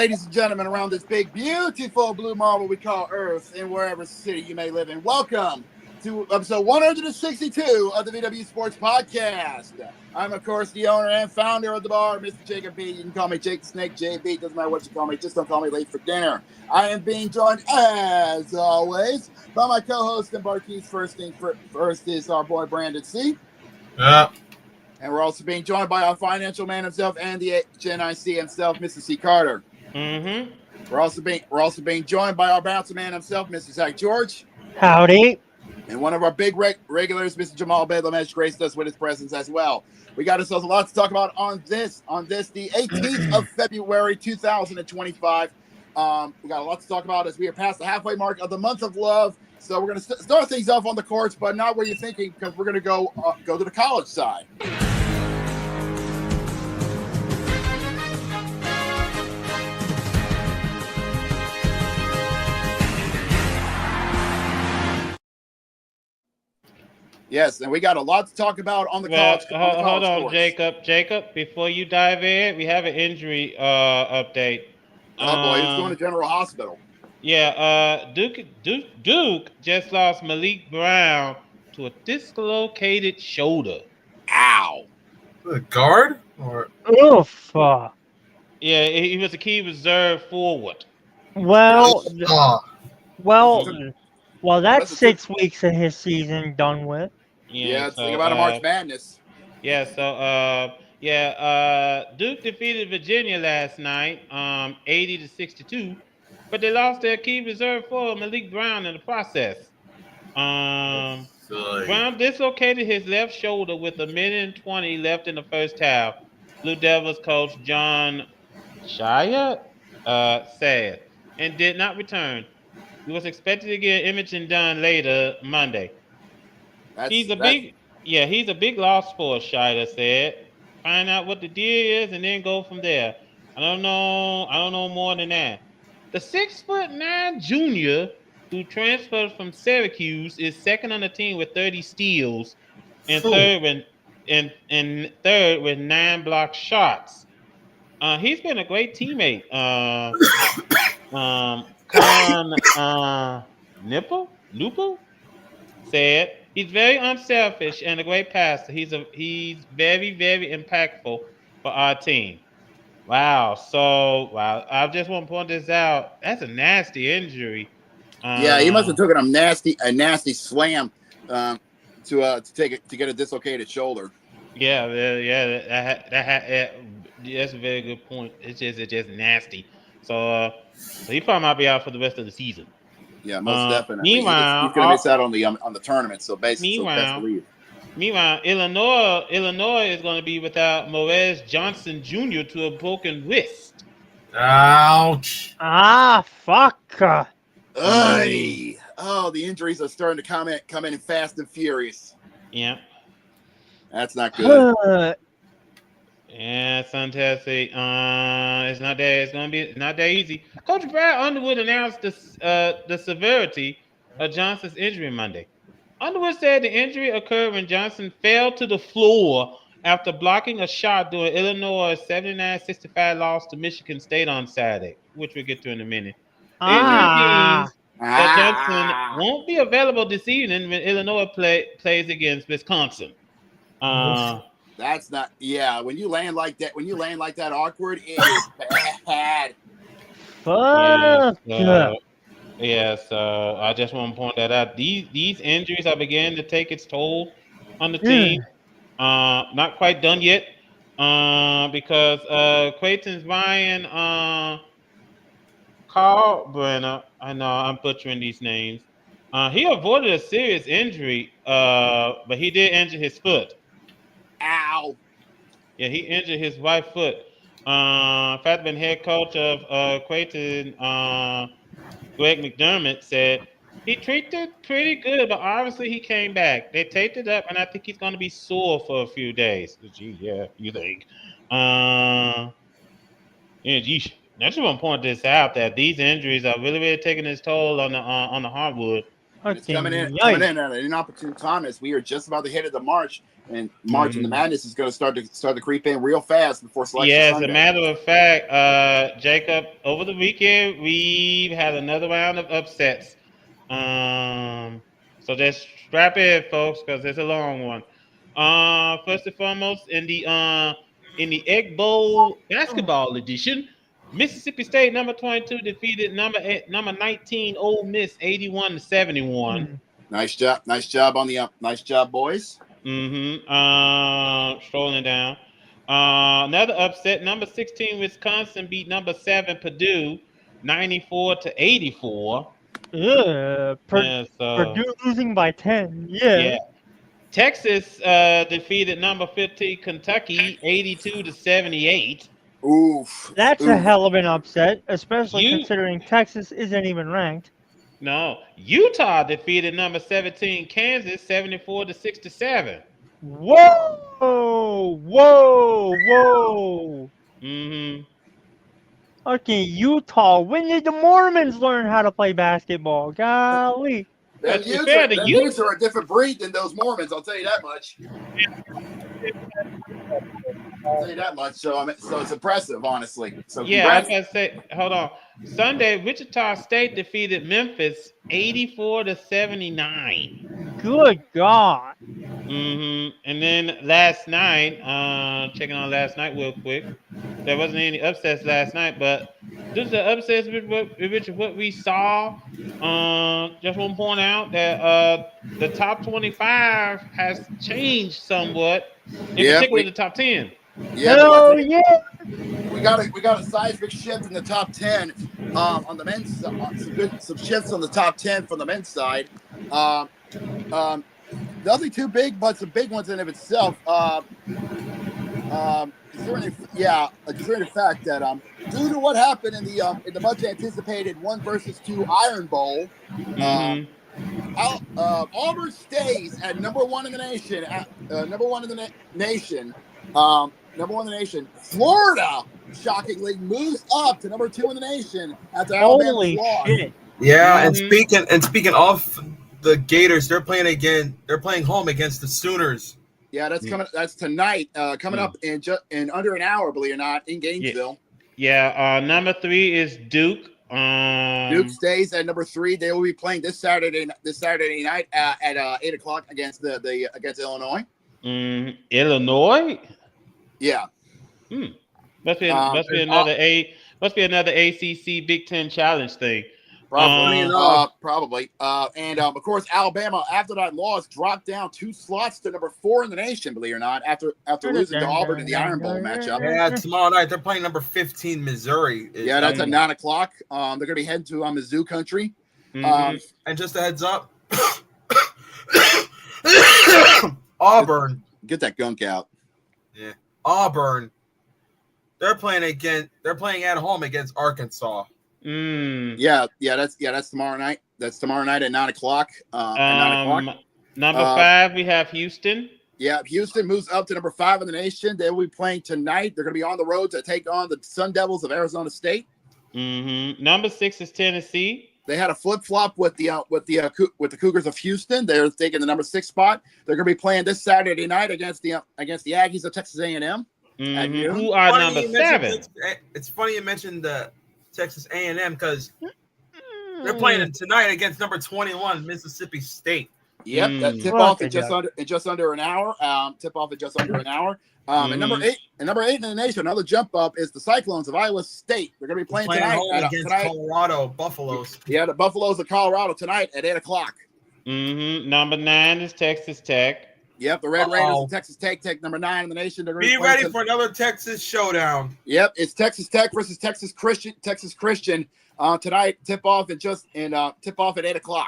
ladies and gentlemen, around this big, beautiful blue marble we call Earth, in wherever city you may live in. Welcome to episode 162 of the VWU Sports Podcast. I'm, of course, the owner and founder of the bar, Mr. Jacob B. You can call me Jake the Snake, JB. Doesn't matter what you call me. Just don't call me late for dinner. I am being joined, as always, by my co-host and barkeep. First is our boy, Brandon C. Yeah. And we're also being joined by our financial man himself and the HNIC himself, Mr. C. Carter. Mm-hmm. We're also being joined by our bouncer man himself, Mr. Zach George. Howdy. And one of our big regulars, Mr. Jamal Bedlamesh, graced us with his presence as well. We got ourselves a lot to talk about on this, the 18th of February, 2025. We got a lot to talk about as we are past the halfway mark of the month of love. So we're going to start things off on the courts, but not where you're thinking, because we're going to go to the college side. Yes, and we got a lot to talk about on the college. Hold on, course. Jacob. Before you dive in, we have an injury update. Oh boy, he's going to General Hospital. Yeah, Duke just lost Malik Brown to a dislocated shoulder. Ow! The guard or Oof. Yeah, he was a key reserve forward. Well, oh, that's 6 weeks of his season done with. Yeah, think about a March Madness. Yeah, Duke defeated Virginia last night, 80-62, but they lost their key reserve forward Malik Brown in the process. Brown dislocated his left shoulder with 1:20 left in the first half. Blue Devils coach John Shire said, and did not return. He was expected to get imaging done later Monday. He's a big loss for us, Shida said. Find out what the deal is and then go from there. I don't know more than that. The 6'9" junior who transferred from Syracuse is second on the team with 30 steals and third with 9 blocked shots. He's been a great teammate. Nipple said he's very unselfish and a great passer. He's very, very impactful for our team. Wow. I just want to point this out. That's a nasty injury. Yeah, he must have taken a nasty slam to get a dislocated shoulder. Yeah. That's a very good point. It's just nasty. So he probably might be out for the rest of the season. Yeah, most definitely. Meanwhile, he's going to miss out on the tournament. So basically, meanwhile, Illinois is going to be without Morez Johnson Jr. to a broken wrist. Ouch! Fuck. Oh, the injuries are starting to come in fast and furious. Yeah, that's not good. Yeah, it's fantastic. It's not that easy. Coach Brad Underwood announced the severity of Johnson's injury Monday. Underwood said the injury occurred when Johnson fell to the floor after blocking a shot during Illinois' 79-65 loss to Michigan State on Saturday, which we'll get to in a minute. The injury means that Johnson won't be available this evening when Illinois plays against Wisconsin. That's not. Yeah, when you land like that awkward, it is bad. Fuck. So I just want to point that out. These injuries are beginning to take its toll on the team. Not quite done yet, because Creighton's buying Carl Brenner. I know I'm butchering these names. He avoided a serious injury, but he did injure his foot. Ow! Yeah, he injured his right foot. Fatman head coach of Creighton, Greg McDermott, said he treated pretty good, but obviously he came back. They taped it up, and I think he's going to be sore for a few days. Gee, yeah, you think? I just want to point this out that these injuries are really, really taking its toll on the hardwood. It's coming in at an inopportune time as we are just about to hit into March, and and the madness is going to start to creep in real fast before Selection Sunday. Sunday. As a matter of fact, Jacob, over the weekend we've had another round of upsets. So just strap in, folks, because it's a long one. First and foremost, in the Egg Bowl basketball edition, Mississippi State number 22 defeated number 19 Ole Miss 81-71. Nice job on the nice job, boys. Strolling down. Another upset, number 16 Wisconsin beat number 7 Purdue 94-84. Purdue losing by 10. Yeah. Texas defeated number 15 Kentucky 82-78. That's a hell of an upset, especially considering Texas isn't even ranked. No, Utah defeated number 17 Kansas 74-67. Whoa! Okay, Utah. When did the Mormons learn how to play basketball? Golly. Them Utes are a different breed than those Mormons. I'll tell you that much. So it's impressive, honestly. So yeah, I was gonna say, hold on. Sunday, Wichita State defeated Memphis 84-79. Good God. And then last night, checking on last night real quick. There wasn't any upsets last night, but due to the upsets with what we saw, just want to point out that the top 25 has changed somewhat. In particular, the top 10. Hell yeah! We got a seismic shift in the top 10 on the men's side. Some shifts on the top 10 from the men's side. Nothing too big, but some big ones in of itself. Considering the fact that due to what happened in the much anticipated 1-2 Iron Bowl, Auburn stays at number one in the nation. Florida, shockingly, moves up to number 2 in the nation after Alabama's loss. Shit. Yeah, and speaking of the Gators, they're playing home against the Sooners. Yeah, that's tonight. Coming up in under an hour, believe it or not, in Gainesville. Yeah. Number 3 is Duke. Duke stays at number 3. They will be playing this Saturday night at 8:00 against against Illinois. Illinois. Yeah. Must be another ACC Big Ten Challenge thing. Probably. And of course, Alabama, after that loss, dropped down 2 slots to number 4 in the nation, believe it or not, after losing to Auburn in the Iron Bowl matchup. Yeah, tomorrow night they're playing number 15 Missouri. Yeah, that's at 9:00. They're going to be heading to Mizzou country. And just a heads up, Auburn. Get that gunk out. Yeah, Auburn. They're playing at home against Arkansas. Yeah, that's tomorrow night. That's tomorrow night at 9:00. Number 5, we have Houston. Yeah, Houston moves up to number 5 in the nation. They will be playing tonight. They're going to be on the road to take on the Sun Devils of Arizona State. Number 6 is Tennessee. They had a flip flop with the Cougars of Houston. They're taking the number 6 spot. They're going to be playing this Saturday night against the Aggies of Texas A&M. Who are number 7? It's funny you mentioned the Texas A&M because they're playing tonight against number 21 Mississippi State. Yep, that tip off in just under an hour. And number 8 in the nation, another jump up is the Cyclones of Iowa State. They're going to be playing tonight against Colorado Buffaloes. Yeah, the Buffaloes of Colorado tonight at 8:00. Number 9 is Texas Tech. Yep, the Red Raiders of Texas Tech take number 9 in the nation. They're be ready for another Texas showdown. Yep, it's Texas Tech versus Texas Christian tonight. Tip off at 8:00.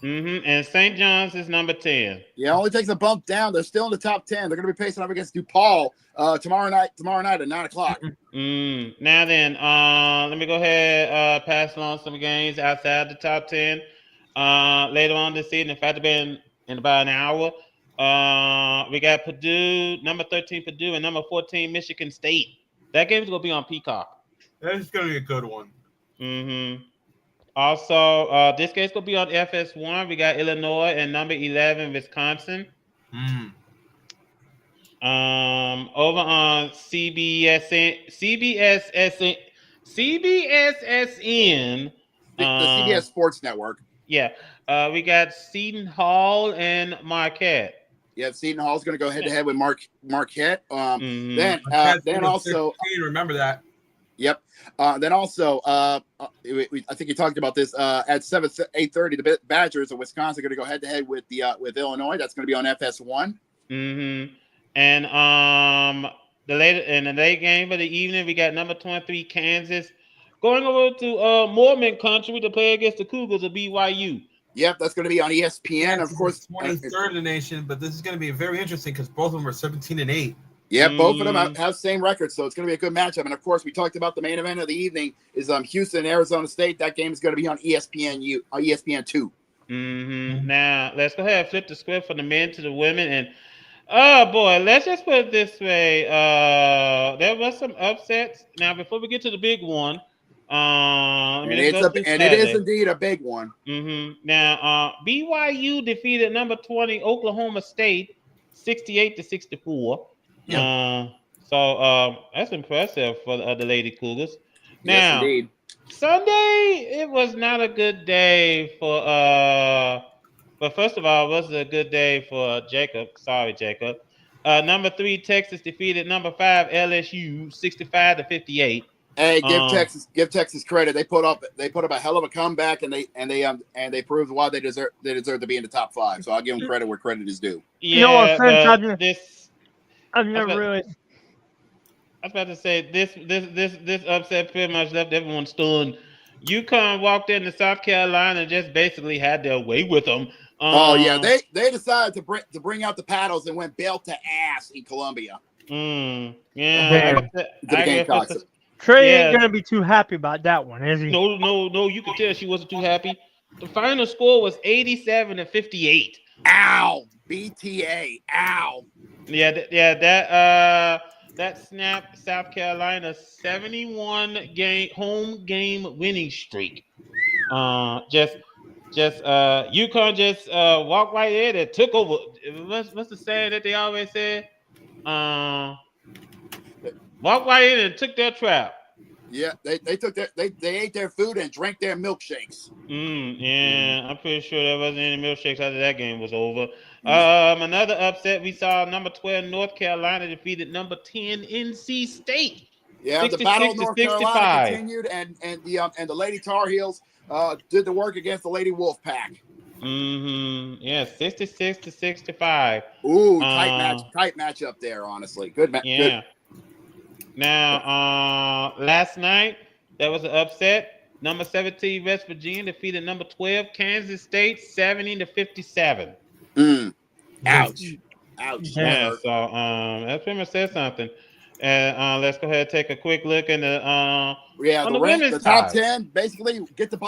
And St. John's is number 10. Yeah, only takes a bump down. They're still in the top 10. They're going to be facing up against DePaul tomorrow night at 9:00. Now then, let me go ahead pass along some games outside the top 10 later on this season. In fact, in about an hour. We got Purdue, number 13 Purdue, and number 14 Michigan State. That game's going to be on Peacock. That's going to be a good one. Also, this game's gonna be on FS1. We got Illinois and number 11, Wisconsin. Over on CBSSN. The CBS Sports Network. Yeah, we got Seton Hall and Marquette. Yeah, Seton Hall's going to go head-to-head with Marquette. Then also, remember that. Yep. Then also, I think you talked about this at 8:30. The Badgers of Wisconsin are going to go head-to-head with Illinois. That's going to be on FS1. And the late game of the evening, we got number 23 Kansas going over to Mormon country to play against the Cougars of BYU. Yep, that's going to be on ESPN. Of course, 23rd in the nation, but this is going to be very interesting because both of them are 17-8. Yeah, both of them have same records, so it's going to be a good matchup. And of course, we talked about the main event of the evening is Houston, Arizona State. That game is going to be on ESPN2. Now let's go ahead and flip the script from the men to the women, and oh boy, let's just put it this way: there was some upsets. Now, before we get to the big one, it is indeed a big one. Now, BYU defeated number 20 Oklahoma State 68-64. So that's impressive for the Lady Cougars. Now, yes, indeed. Sunday, it was not a good day for but first of all, it was a good day for Jacob. Sorry, Jacob. Number 3 Texas defeated number 5 LSU 65-58. Hey, give Texas credit. They put up a hell of a comeback, and they proved why they deserve to be in the top 5. So I'll give them credit where credit is due. Yeah, no offense, I was about to say this upset pretty much left everyone stunned. UConn walked into South Carolina and just basically had their way with them. They decided to bring out the paddles and went belt to ass in Columbia. Trey ain't gonna be too happy about that one, is he? No. You could tell she wasn't too happy. The final score was 87-58. Ow, BTA. Ow. That snapped South Carolina's 71 home game winning streak. UConn just walked right in and took over. What's the saying that they always say? Walked right in and took their trap. Yeah, they ate their food and drank their milkshakes. I'm pretty sure there wasn't any milkshakes after that game was over. Another upset, we saw number 12 North Carolina defeated number 10 NC State. Yeah, the battle of North Carolina continued, and the Lady Tar Heels did the work against the Lady Wolfpack. 66-65. Ooh, tight match up there. Honestly, good match. Yeah. Now, last night there was an upset. Number 17 West Virginia defeated number 12 Kansas State 70-57. Ouch. Yeah. So that pretty much says something. And let's go ahead and take a quick look in the the top 10. Basically, get the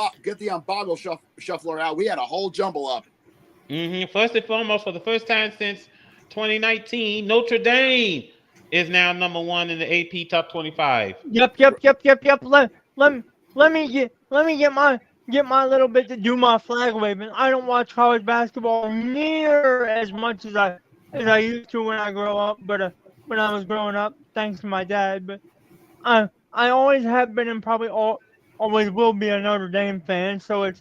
boggle shuffler out. We had a whole jumble up. First and foremost, for the first time since 2019, Notre Dame is now number 1 in the AP top 25. Yep. Let me get my little bit to do my flag waving. I don't watch college basketball near as much as I used to when I grow up, but when I was growing up, thanks to my dad. But I always have been and probably always will be a Notre Dame fan. So it's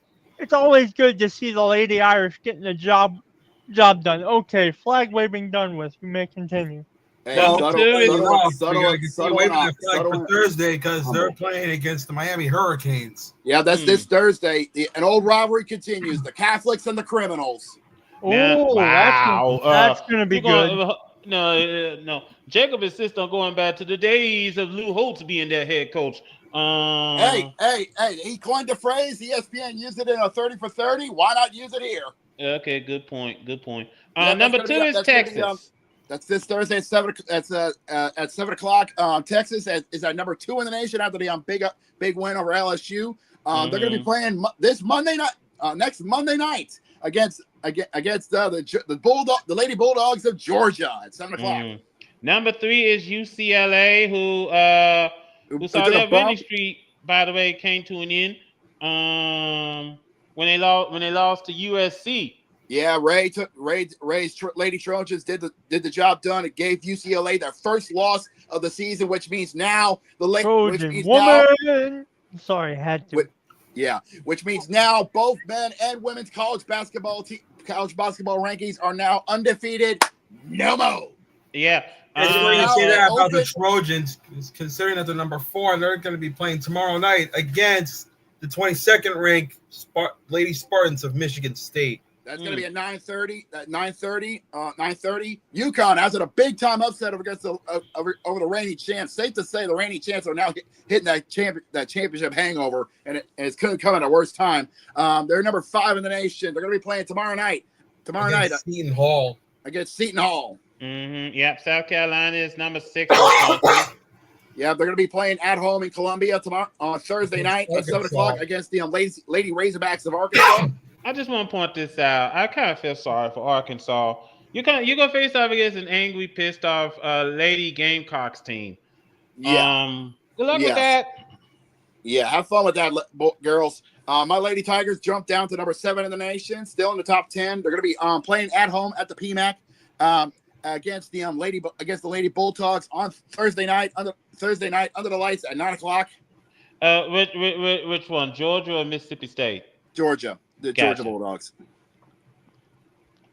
always good to see the Lady Irish getting the job done. Okay, flag waving done with. You may continue. Hey, for Thursday because they're playing against the Miami Hurricanes. Yeah, that's this Thursday. An old rivalry continues. The Catholics and the criminals. Oh, wow! That's gonna be good. No. Jacob insists on going back to the days of Lou Holtz being their head coach. Hey! He coined the phrase. ESPN used it in a 30 for 30. Why not use it here? Okay, good point. Number 2 is Texas. That's this Thursday at 7. That's at 7 o'clock. Texas is at number 2 in the nation after the big win over LSU. They're going to be playing this Monday night. Next Monday night against the Lady Bulldogs of Georgia at 7 o'clock. Number 3 is UCLA, who saw their winning streak, by the way, came to an end. When they lost to USC. Yeah, Ray's Lady Trojans did the job done. It gave UCLA their first loss of the season, which means now Trojan woman. Sorry, had to. Which means now both men and women's college basketball rankings are now undefeated. No more. Yeah. It's funny to say that about the Trojans, considering that they're number 4, they're going to be playing tomorrow night against the 22nd ranked Lady Spartans of Michigan State. That's going to be at 9:30. 9:30. UConn has it a big time upset over the reigning champs. Safe to say the reigning champs are now hitting that championship hangover, and it's couldn't come at a worse time. They're number 5 in the nation. They're going to be playing tomorrow night. Against Seton Hall. Against Seton Hall. Mm-hmm. Yep. South Carolina is number 6. Yeah, they're going to be playing at home in Columbia tomorrow on Thursday night at 7 o'clock against the Lady Razorbacks of Arkansas. I just want to point this out. I kind of feel sorry for Arkansas. You're gonna face off against an angry, pissed off Lady Gamecocks team. Yeah. Good luck with that. Yeah, have fun with that, girls. My Lady Tigers jumped down to number 7 in the nation, still in the top 10. They're gonna be playing at home at the PMAC against the Lady Bulldogs on Thursday night under the lights at 9 o'clock. Which one, Georgia or Mississippi State? Georgia. The Georgia Bulldogs.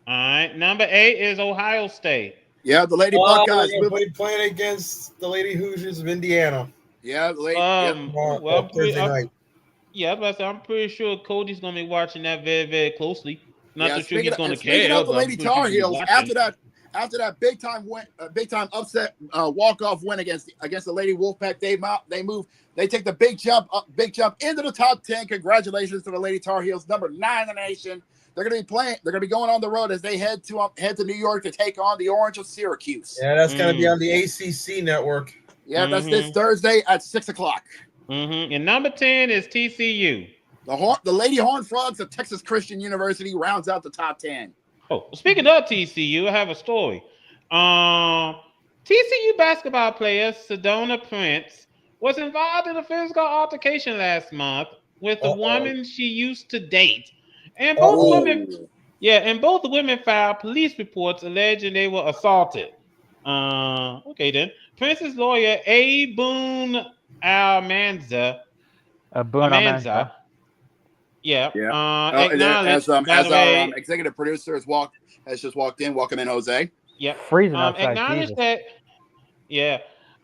All right. Number 8 is Ohio State. Yeah, the Lady Buckeyes. Playing against the Lady Hoosiers of Indiana. Yeah, the Lady. Thursday night. Yeah, I'm pretty sure Cody's going to be watching that very, very closely. Not so sure he's going to care. Speaking of the Lady Tar Heels, after that big time upset walk-off win against the Lady Wolfpack, they take the big jump into the top 10. Congratulations to the Lady Tar Heels, number 9 in the nation. They're going to be going on the road as they head to New York to take on the Orange of Syracuse. Yeah, that's going to be on the ACC network. Yeah, that's this Thursday at 6 o'clock. Mm-hmm. And number 10 is TCU. The Lady Horned Frogs of Texas Christian University rounds out the top 10. Oh, speaking of TCU, I have a story. TCU basketball player Sedona Prince was involved in a physical altercation last month with a woman she used to date, and both women filed police reports alleging they were assaulted. Okay then. Prince's lawyer Boone Almanza. Yeah. As our executive producer has just walked in. Welcome in, Jose. Yep. Freezing outside.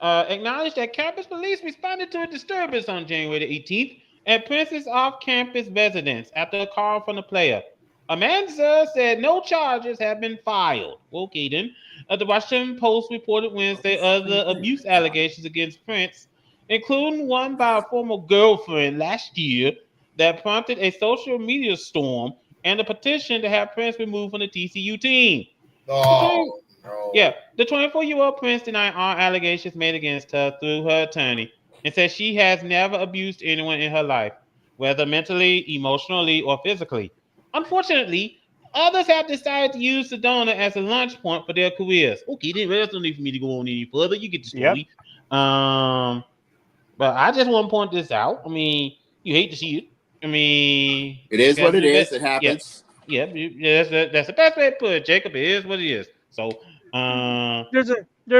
Acknowledged that campus police responded to a disturbance on January the 18th at Prince's off-campus residence after a call from the player. Amanza said no charges have been filed. Okay, then. The Washington Post reported Wednesday other abuse allegations against Prince, including one by a former girlfriend last year that prompted a social media storm and a petition to have Prince removed from the TCU team. The 24-year-old Prince denied all allegations made against her through her attorney and said she has never abused anyone in her life, whether mentally, emotionally, or physically. Unfortunately, others have decided to use Sedona as a launch point for their careers. Okay, then there's no need for me to go on any further. You get the story. Yep. But I just want to point this out. I mean, you hate to see it. I mean, it is what it is. It happens. Yeah, that's the best way to put it, Jacob. It is what it is. So, there's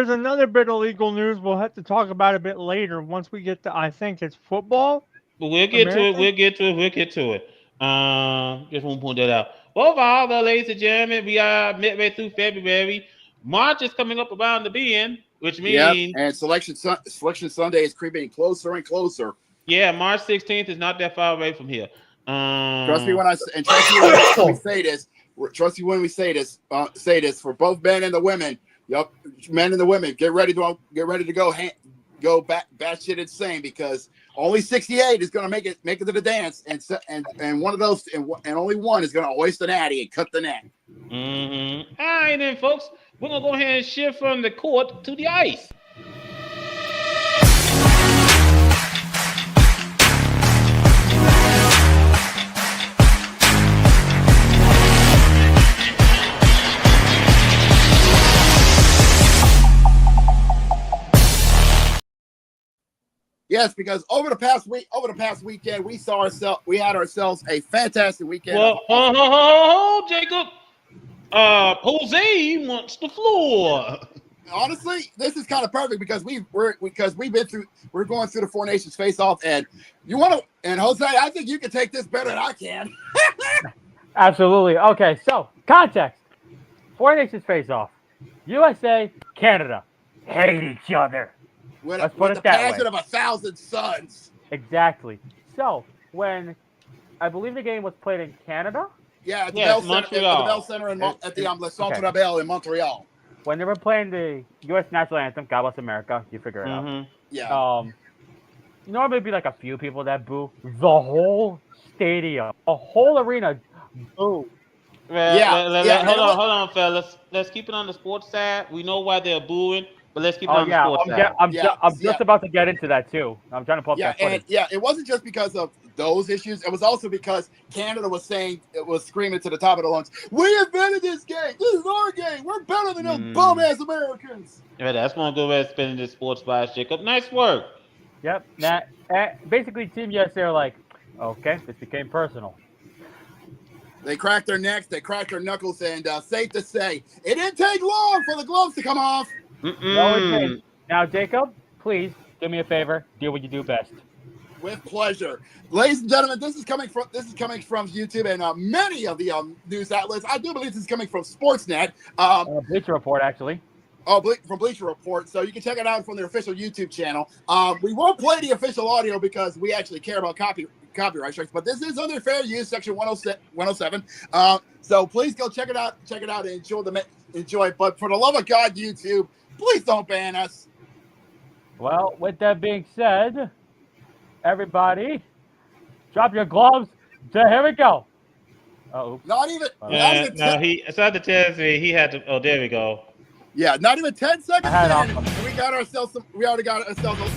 another bit of legal news we'll have to talk about a bit later once we get to, I think it's football. But we'll get to it. Just want to point that out. Overall, though, ladies and gentlemen, we are midway through February. March is coming up around the bend, which means and Selection Sunday is creeping closer and closer. Yeah, March 16th is not that far away from here. Trust me when we say this for both men and the women. Yup, men and the women, get ready to go batshit insane, because only 68 is going to make it to the dance, and one of those and only one is going to hoist the natty and cut the net. Mm-hmm. All right, then, folks, we're gonna go ahead and shift from the court to the ice. Yes, because over the past weekend, we had ourselves a fantastic weekend. Well, Jacob. Jose wants the floor. Honestly, this is kind of perfect because we're going through the Four Nations face-off, and Jose, I think you can take this better than I can. Absolutely. Okay, so context: Four Nations face-off. USA, Canada hate each other. Let's put it that way. With the passion of 1,000 suns. Exactly. So when I believe the game was played in Canada. Yeah, at the Bell Center, at the Le Centre Bell in Montreal. When they were playing the U.S. national anthem, "God Bless America," you figure it out. Yeah. Normally it'd be like a few people that boo. The whole stadium, a whole arena, boo. Hold on, fellas. Let's keep it on the sports side. We know why they're booing, but let's keep it on the sports side. I'm just about to get into that too. I'm trying to pull up that footage. It wasn't just because of those issues. It was also because Canada was screaming to the top of the lungs, "We invented this game. This is our game. We're better than those bum-ass Americans." Yeah, that's one good way of spending this sports bias, Jacob. Nice work. Yep. Basically, Team USA are like, okay, this became personal. They cracked their necks, they cracked their knuckles, and safe to say, it didn't take long for the gloves to come off. No, it didn't. Now, Jacob, please do me a favor. Do what you do best. With pleasure, ladies and gentlemen. This is coming from YouTube and many of the news outlets. I do believe this is coming from Sportsnet. Bleacher Report, actually. From Bleacher Report. So you can check it out from their official YouTube channel. We won't play the official audio because we actually care about copyright strikes, but this is under fair use, section 107. So please go check it out and enjoy it. But for the love of God, YouTube, please don't ban us. Well, with that being said, everybody, drop your gloves. Here we go. Not even. He started to tell me he had to. Oh, there we go. Yeah, not even 10 seconds in, and we got ourselves we already got ourselves a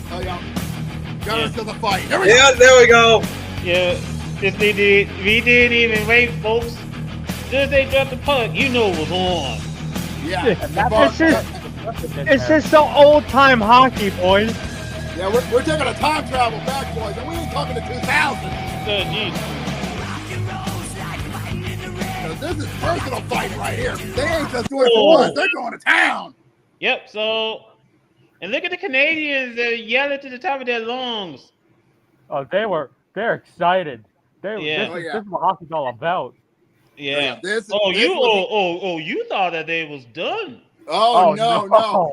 fight. There we go. Yeah, we didn't even wait, folks. As soon as they dropped the puck, you know it was on. Yeah, it's just so old-time hockey, boys. Yeah, we're taking a time travel back, boys, and we ain't talking to 2000. This is personal fight right here. They ain't just doing it for us. They're going to town. Yep. So, and look at the Canadians. They're yelling to the top of their lungs. Oh, they're excited. This is what hockey's all about. Yeah. You thought that they was done. Oh, no.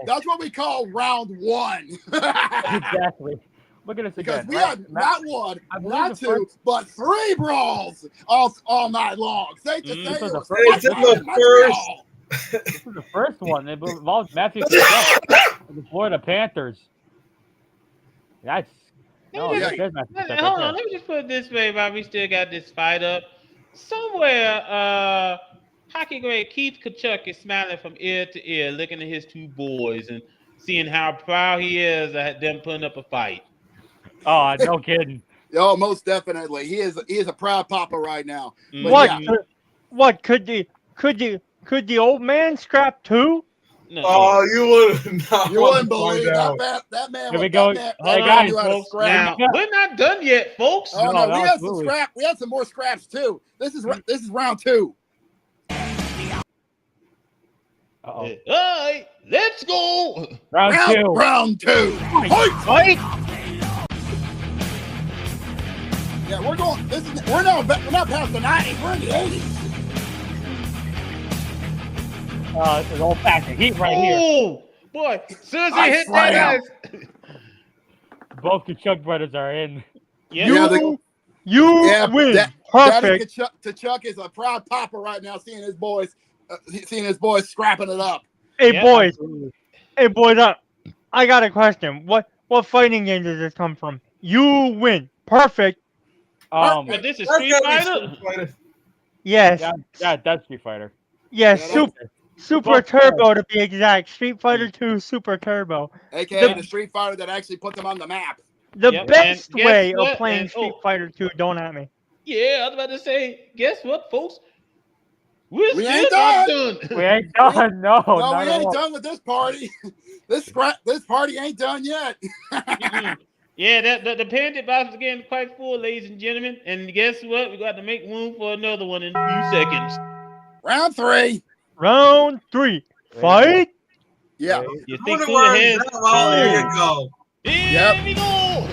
That's what we call round one. Exactly. Look at us Because again. we had not one, not two, but 3 brawls all night long. This is the first one. It involved Matthew the Florida Panthers. Hold on. Let me just put it this way while we still got this fight up. Somewhere, hockey great Keith Tkachuk is smiling from ear to ear, looking at his 2 boys and seeing how proud he is at them putting up a fight. Oh, no kidding. Oh, most definitely. He is a proud papa right now. What could the old man scrap too? No. Oh, you wouldn't believe that man. Here we go. Hey guys, folks. Now, we're not done yet, folks. Oh no, we had some scrap. We had some more scraps too. This is round 2. Uh-oh. All right, let's go. Round two. Fight. Yeah, we're not past the 90s. We're in the 80s. This is old-fashioned heat right here. Oh, boy. As soon as he hit that ass. Both Tkachuk brothers are in. You win. Perfect. Daddy Tkachuk is a proud papa right now, seeing his boys scrapping it up. Hey, boys. I got a question. What fighting game does this come from? You win. Perfect. But this is Street Fighter? Yes. Yeah, that's Street Fighter. Yes, Super Turbo to be exact. Street Fighter 2 Super Turbo. AKA the Street Fighter that actually put them on the map. The best way of playing Street Fighter 2, don't at me. Yeah, I was about to say, guess what, folks? We ain't done. We ain't done. No, we ain't done with this party. This party ain't done yet. Yeah, the panic box is getting quite full, ladies and gentlemen. And guess what? We got to make room for another one in a few seconds. Round 3. Round 3. Fight. Yeah. You think through the heads? Well, there you go. Here we go.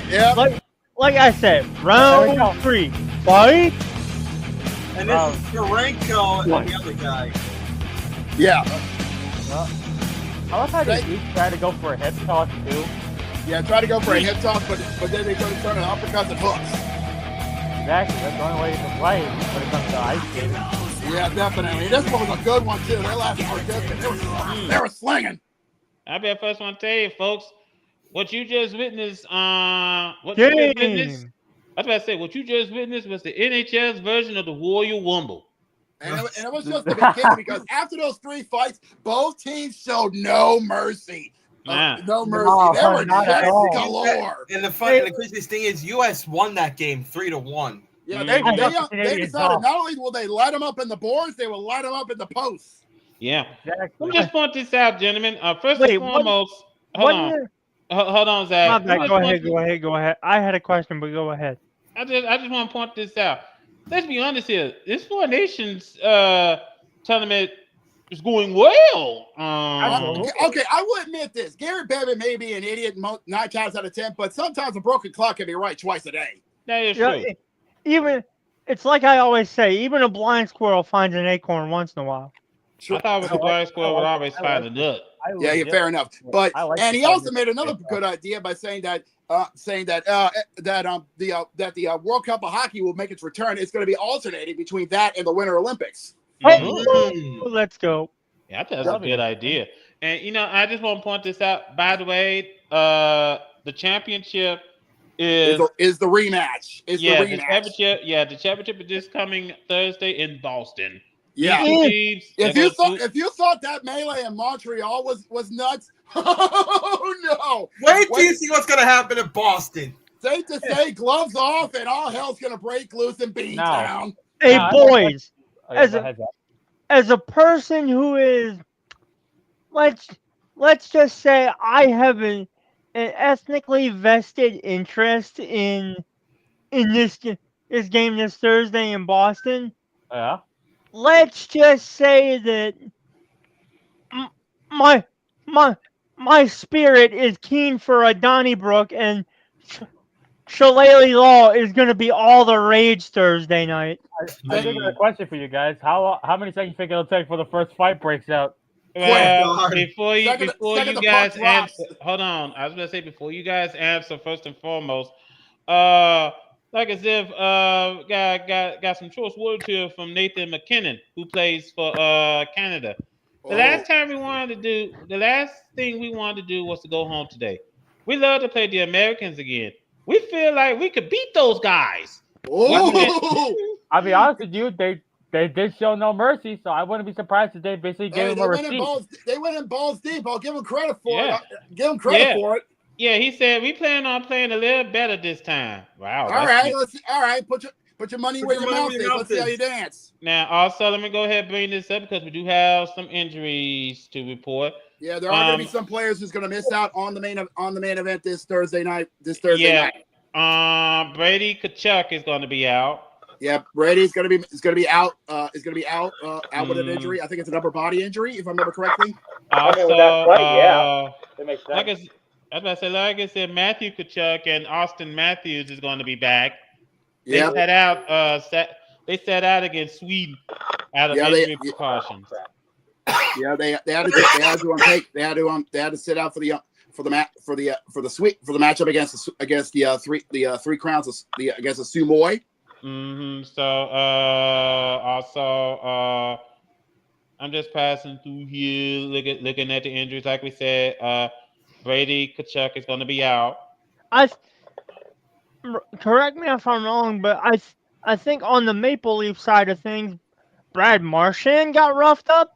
Yep. Like I said, round 3. Fight. And this is Ferenko and the other guy. Yeah. I love how they each try to go for a hip toss too. Yeah, try to go for a hip toss, but then they turn an uppercut and hooks. Exactly. That's the only way you can play when it comes to ice skating. Yeah, definitely. This one was a good one too. Their last one was good. They were slinging. I bet first want to tell you, folks, what you just witnessed. I was about to say what you just witnessed was the NHS version of the Royal Rumble. And it was just the beginning because after those 3 fights, both teams showed no mercy. No mercy. They were just galore. And the craziest thing is, US won that game 3-1. Yeah, they decided not only will they light them up in the boards, they will light them up in the posts. Yeah. Exactly. Let me just point this out, gentlemen. First and foremost, hold on, Zach. Go ahead. I had a question, but go ahead. I just want to point this out. Let's be honest here. This Four Nations tournament is going well. Okay, I will admit this. Gary Bevan may be an idiot 9 times out of 10, but sometimes a broken clock can be right twice a day. That is true. It's like I always say, even a blind squirrel finds an acorn once in a while. I thought it was a blind squirrel would always find a nut. Yeah, fair enough. But and he also made another good idea by saying that the World Cup of Hockey will make its return. It's going to be alternating between that and the Winter Olympics. Let's go. Yeah, I think that's a good idea. And I just want to point this out. By the way, the championship is the rematch. The championship. Yeah, the championship is this coming Thursday in Boston. Yeah. If you thought that melee in Montreal was nuts, oh no! Wait till you see what's gonna happen in Boston. Safe to say, gloves off, and all hell's gonna break loose in Beantown. Hey boys, as a person who is, let's just say I have an ethnically vested interest in this game this Thursday in Boston. Yeah. Let's just say that my spirit is keen for a Donnybrook, and Shillelagh Law is going to be all the rage Thursday night. I think I got a question for you guys. How many seconds do you think it'll take before the first fight breaks out? Before you guys answer, hold on. I was going to say before you guys answer, first and foremost, like as if got some choice words here from Nathan McKinnon, who plays for Canada. The last thing we wanted to do was to go home today. We love to play the Americans again. We feel like we could beat those guys. I'll be honest with you, they did show no mercy, so I wouldn't be surprised if they basically gave him a receipt. They went in balls deep. I'll give them credit for it. Give them credit for it. Yeah, he said we plan on playing a little better this time. Wow. All right. Put your money where your mouth is. Let's see how you dance. Now, also, let me go ahead and bring this up because we do have some injuries to report. Yeah, there are going to be some players who's going to miss out on the main event this Thursday night. Brady Tkachuk is going to be out. Yeah, Brady's going to be out. Is going to be out with an injury. I think it's an upper body injury, if I remember correctly. Also, that makes sense. Like I said, Matthew Tkachuk and Austin Matthews is going to be back. They Yep. set out against Sweden out of injury precautions. Yeah, they had to sit out for the matchup against the three crowns against the Sumoy. Mm-hmm. So also I'm just passing through here, looking at the injuries. Like we said, Brady Tkachuk is going to be out. Correct me if I'm wrong, but I think on the Maple Leaf side of things, Brad Marchand got roughed up.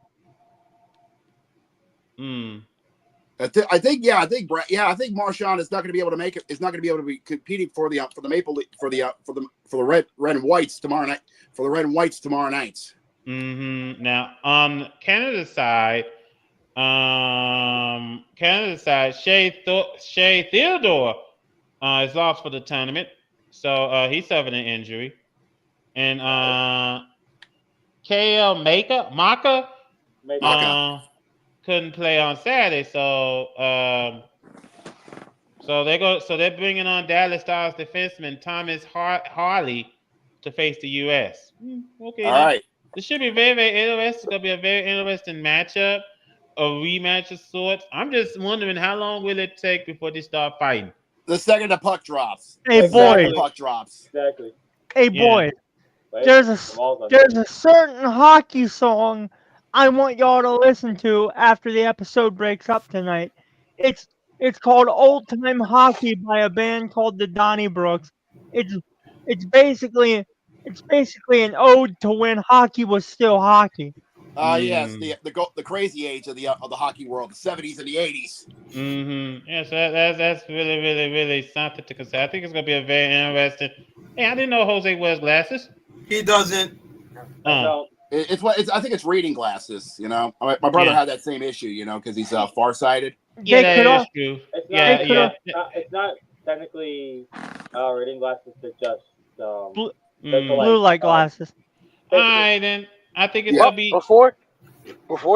I think Marchand is not going to be able to make it. Is not going to be able to be competing for the Maple Leaf for the red and whites tomorrow night. For the red and whites tomorrow night. Mm-hmm. Now on Canada's side, Shea Theodore is lost for the tournament. So he suffered an injury. And KL Maka couldn't play on Saturday. So they're bringing on Dallas Stars defenseman Thomas Harley to face the U.S. Okay. All right. This should be very, very interesting. It's going to be a very interesting matchup, a rematch of sorts. I'm just wondering how long will it take before they start fighting? The second the puck drops. Hey, boy. The puck drops. Exactly. Hey, boy. There's a certain hockey song I want y'all to listen to after the episode breaks up tonight. It's called Old Time Hockey by a band called the Donnybrooks. It's basically an ode to when hockey was still hockey. Yes, the crazy age of the hockey world, the 70s and the 80s. Yes, that's really, really, really something to consider. I think it's going to be a very interesting. Hey, I didn't know Jose wears glasses. He doesn't. I think it's reading glasses. You know, my brother had that same issue. You know, because he's farsighted. Yeah, that is true. It's not technically reading glasses. It's just blue light glasses. All right, then. I think it's gonna be before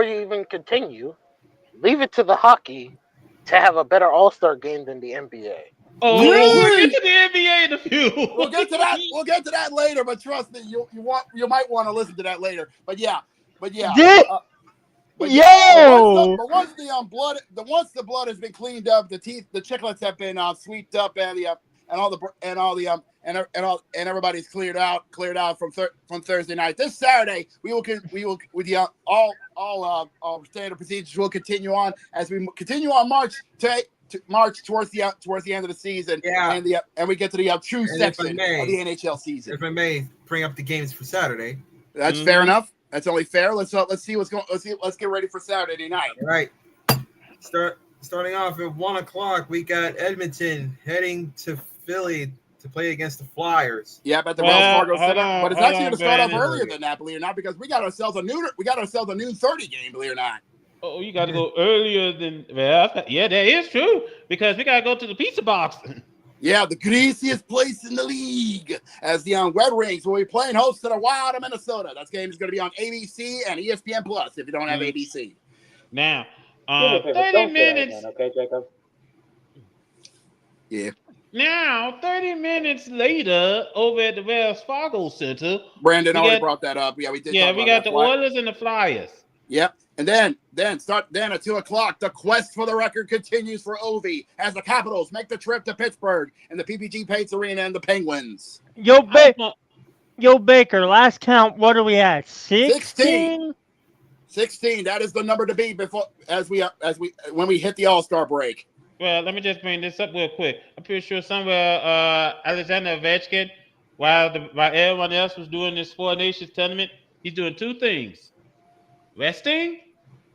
you even continue. Leave it to the hockey to have a better All-Star game than the NBA. Oh, we'll get to the NBA in a few. We'll get to that. We'll get to that later. But trust me, you might want to listen to that later. But yeah. Once the blood has been cleaned up, the chiclets have been sweeped up, and everybody's cleared out from Thursday night. This Saturday, we will with the all standard procedures will continue on as we continue on March towards the end of the season. Yeah, and we get to the true section of the NHL season. If I may bring up the games for Saturday, that's fair enough. That's only fair. Let's see what's going. Let's get ready for Saturday night. All right. Starting off at 1:00, we got Edmonton heading to Philly to play against the Flyers. Yeah, at the Wells Fargo Center. But it's actually going to start off earlier than that, believe it or not, because we got ourselves a noon 30 game, believe it or not. Oh, you got to go earlier than that is true because we got to go to the pizza box. Yeah, the greasiest place in the league as the Red Wings will be playing host to the Wild of Minnesota. That game is going to be on ABC and ESPN Plus if you don't have ABC. Now, 30 minutes. Okay, Jacob. Yeah. Now, 30 minutes later, over at the Wells Fargo Center, Brandon already brought that up. Yeah, we did. Yeah, we got the Oilers and the Flyers. Yep. And then at 2:00, the quest for the record continues for Ovi as the Capitals make the trip to Pittsburgh and the PPG Paints Arena and the Penguins. Yo, Baker, last count, what are we at? 16? 16. That is the number to beat when we hit the All-Star break. Well, let me just bring this up real quick. I'm pretty sure somewhere Alexander Ovechkin, while everyone else was doing this Four Nations tournament, he's doing two things: resting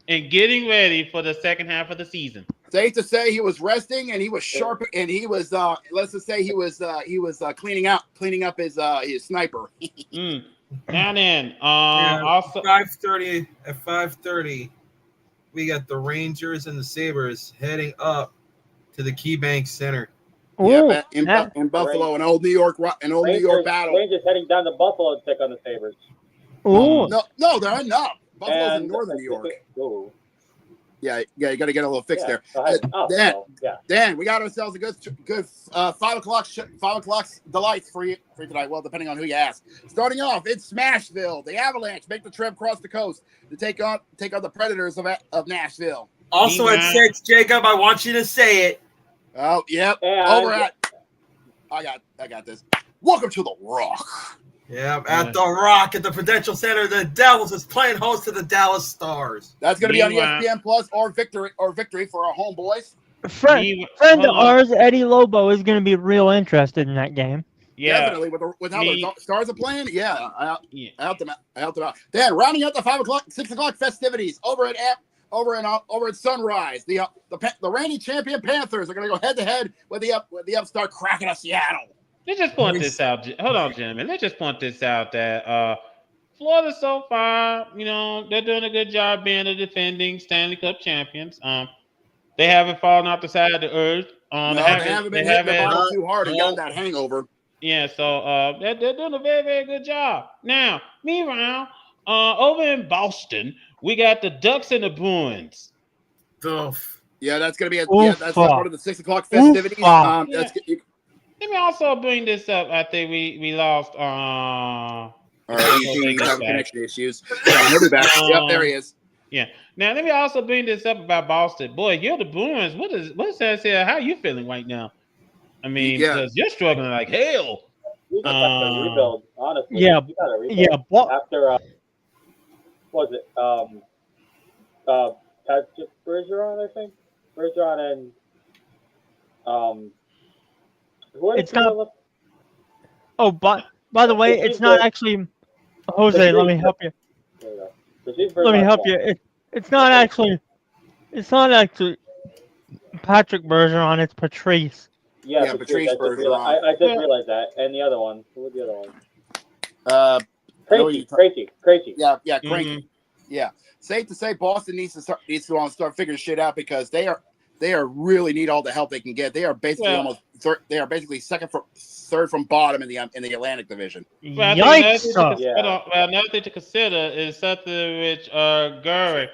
and getting ready for the second half of the season. Safe to say he was resting and he was sharp and he was let's just say he was cleaning up his sniper. Now then, also 5:30 at 5:30, we got the Rangers and the Sabres heading up to the KeyBank Center. Yeah, in Buffalo, an old New York battle. Rangers heading down to Buffalo to take on the Sabres. Ooh. No, they're not. Buffalo's in northern New York. Ooh. Yeah, you got to get a little fix there. Dan, we got ourselves a good 5:00 delights for you tonight. Well, depending on who you ask. Starting off, it's Smashville. The Avalanche make the trip across the coast to take on the Predators of Nashville. Also at 6, Jacob, I want you to say it. Oh, yep. I got this. Welcome to the Rock. Yeah, at the Rock at the Prudential Center, the Devils is playing host to the Dallas Stars. That's going to be on ESPN Plus or Victory for our homeboys. Friend of ours, Eddie Lobo, is going to be real interested in that game. Yeah, definitely. With how the Stars are playing, I helped them out. Then rounding out the 6:00 festivities over at Sunrise, the reigning champion Panthers are going to go head to head with the upstart Kraken of Seattle. Let's just point this out. Hold on, gentlemen. Let's just point this out that Florida so far, they're doing a good job being the defending Stanley Cup champions. They haven't fallen off the side of the earth. No, they haven't been hitting the bottle too hard and gotten that hangover. Yeah, so they're doing a very, very good job. Now, meanwhile, over in Boston, we got the Ducks and the Bruins. Yeah, that's gonna be that's part of the 6 o'clock festivities. Let me also bring this up. I think we lost. He's having connection issues. He'll be back. Yep, there he is. Yeah. Now let me also bring this up about Boston. Boy, you're the Bruins. What's that here? How are you feeling right now? I mean, because you're struggling like hell. You just have to rebuild, honestly. Yeah, you gotta rebuild. After what was it? Patrick Bergeron, I think. Bergeron and it's not. Oh, by the way, it's not actually. Jose, let me help you. Let me help you. It's not actually. It's not actually Patrick Bergeron. It's Patrice. Yeah, Patrice Bergeron. I just realized that. And the other one. Who was the other one? Krejci. Yeah, Krejci. Yeah. Safe to say, Boston needs to start figuring shit out because they really need all the help they can get. They are basically third from bottom in the Atlantic Division. Well, another thing to consider is something which Gary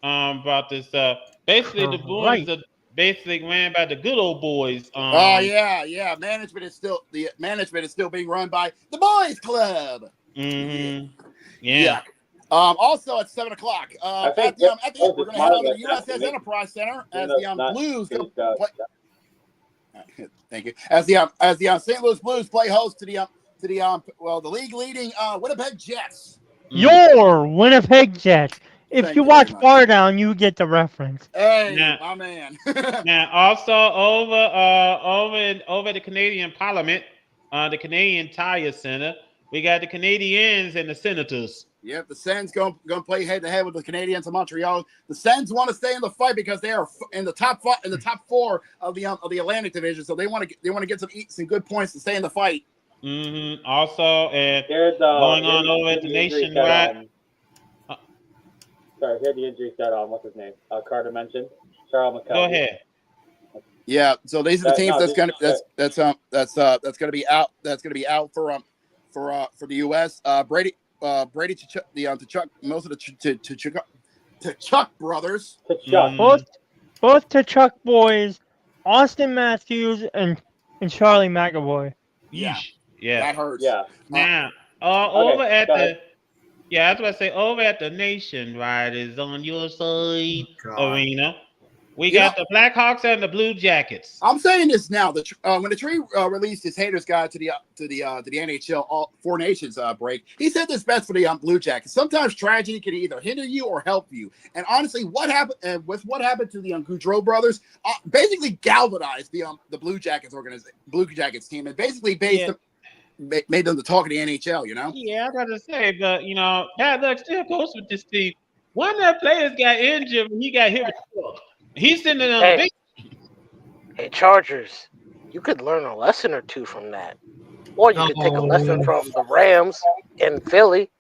brought this up. Basically, the Bruins are basically ran by the good old boys. Management is still being run by the Boys Club. Mm-hmm. Yeah. Also at 7 o'clock, at the end, we're going to head over to the USS Enterprise Center as the Blues go play. Thank you. As the St. Louis Blues play host to the league leading Winnipeg Jets. Your Winnipeg Jets. If you watch Far Down, you get the reference. Hey, my man. Now, also over the Canadian Parliament, the Canadian Tire Center, we got the Canadiens and the Senators. Yep, the Sens going to play head to head with the Canadiens of Montreal. The Sens want to stay in the fight because they are in the top four of the Atlantic Division, so they want to get some good points to stay in the fight. Mm-hmm. Also, and going on over at the nationwide. Sorry, here's the injury that what's his name? Carter mentioned. Charles McCabe. Go ahead. Yeah, so these are the teams that's going to be out. That's going to be out for the U.S. Brady to Chuck brothers. Both to Chuck boys, Austin Matthews and Charlie McAvoy. Yeah, that hurts. Yeah. Now, over at the over at the Nation Riders on your side arena, we got the Blackhawks and the Blue Jackets. I'm saying this now. When the Tree released his haters guide to the NHL All Four Nations break, he said this best for the Blue Jackets. Sometimes tragedy can either hinder you or help you. And honestly, what happened to the Goudreau brothers basically galvanized the Blue Jackets Blue Jackets team, and basically made them the talk of the NHL. You know? Yeah, I gotta say, but bad luck still goes with this team. One of their players got injured when he got hit with the truck. He's sitting on the bench. Hey, Chargers, you could learn a lesson or two from that. Or you could take a lesson from the Rams and Philly.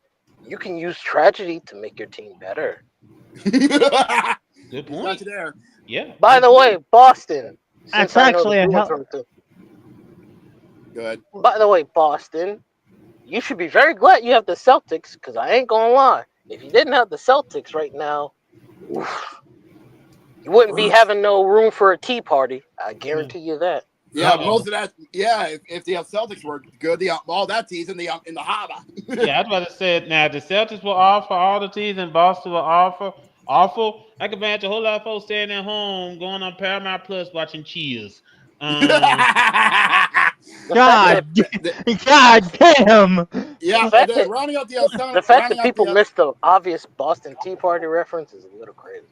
You can use tragedy to make your team better. Good point. There. Yeah. By the way, Boston. That's actually good. By the way, Boston, you should be very glad you have the Celtics, because I ain't going to lie. If you didn't have the Celtics right now, you wouldn't be having no room for a tea party. I guarantee you that. Yeah, most of that. Yeah, if the Celtics were good, all that tea's in the harbor. Yeah, I was about to say now the Celtics will offer all the teas, and Boston will offer awful. I can imagine a whole lot of folks staying at home, going on Paramount Plus, watching Cheers. God damn! Yeah, the fact that people missed the obvious Boston Tea Party reference is a little crazy.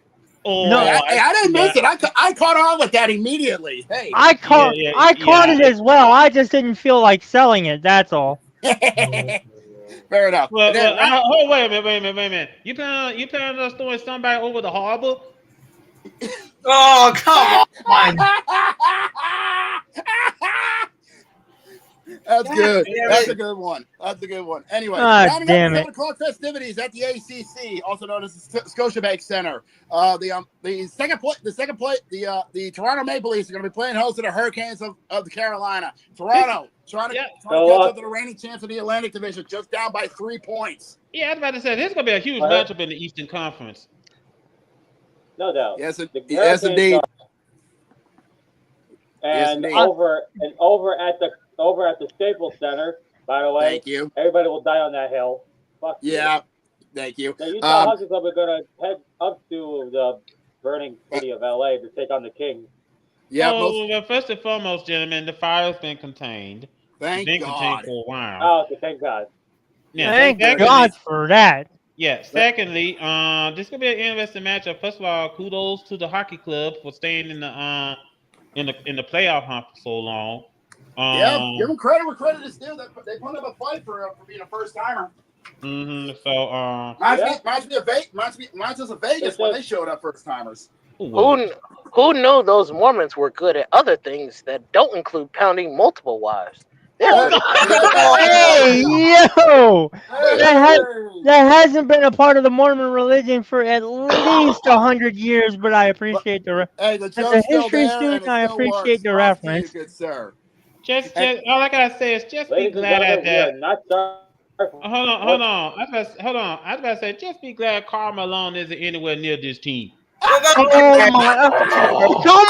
Oh, no, I didn't miss it. I caught on with that immediately. Hey, I caught it as well. I just didn't feel like selling it. That's all. Fair enough. Well, wait a minute. You planning on throwing somebody over the harbor? Oh, come on. That's good. That's a good one. That's a good one. Anyway, rounding up the 7 o'clock festivities at the ACC, also known as the Scotiabank Center. The Toronto Maple Leafs are going to be playing host to the Hurricanes of the Carolina. Toronto trying to catch up to the reigning champs of the Atlantic Division, just down by 3 points. Yeah, I was about to say this is going to be a huge matchup in the Eastern Conference. No doubt. Yes, indeed. And over at the Staples Center, by the way. Thank you. Everybody will die on that hill. Fuck yeah. Thank you. The Utah Huskies are going to head up to the burning city of LA to take on the Kings. Yeah. Well, first and foremost, gentlemen, the fire's been contained. Thank been God. Contained for a while. Oh, okay, thank God. Yeah. Thank God for that. Yeah. Secondly, this could be an interesting matchup. First of all, kudos to the hockey club for staying in the playoff hunt for so long. Give them credit where credit is due. They put up a fight for being a first timer. Mm-hmm. So, reminds us of Vegas when they showed up first timers. Who knew those Mormons were good at other things that don't include pounding multiple wives? Hey, yo! That hasn't been a part of the Mormon religion for at least 100 years, but I appreciate the as a history student, I appreciate the reference. Good sir. Just all I gotta say is just be glad that. Hold on. I was about to say, just be glad Karl Malone isn't anywhere near this team. Oh my! Come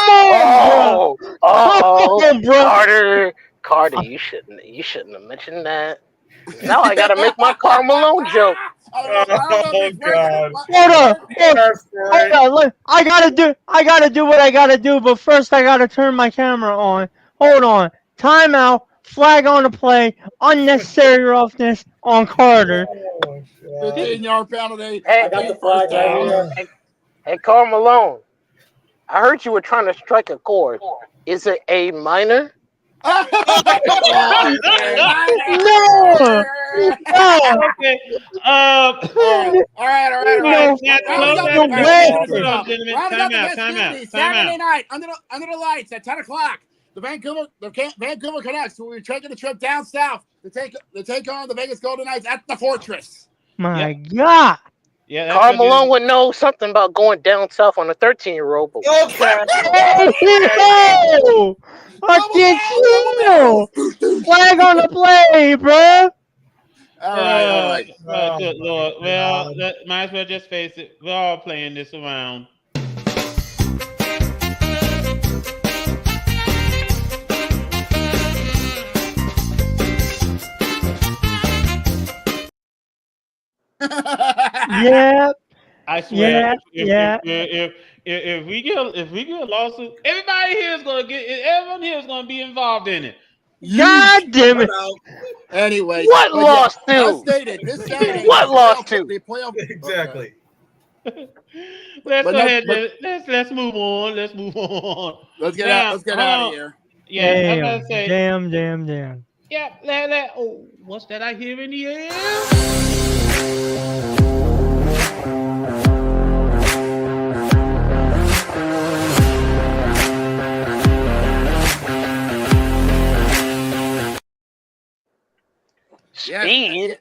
on, bro! Carter, you shouldn't have mentioned that. Now I gotta make my Karl Malone joke. Oh God! Hold on! Look, I gotta do what I gotta do, but first I gotta turn my camera on. Hold on. Timeout. Flag on the play. Unnecessary roughness on Carter. 15-yard penalty. Hey, I got the flag right here. Hey, Karl Malone. I heard you were trying to strike a chord. Is it A minor? No! Okay. All right. Saturday night under the lights at 10 o'clock. The Vancouver Canucks will be taking a trip down south to take on the Vegas Golden Knights at the Fortress. My God. Yeah, Karl Malone would know something about going down south on a 13-year-old. But Flag on the play, bro. All right. Good Lord. Well, might as well just face it. We're all playing this around. Yeah. I swear. If we get a lawsuit, everyone here is gonna be involved in it. God damn it! Anyway, what lawsuit? As stated, this Saturday. What lawsuit? The playoff. Exactly. Okay. Let's move on. Let's get out of here. Yeah, I'm gonna say. Damn. Yeah, what's that I hear in the air? Speed?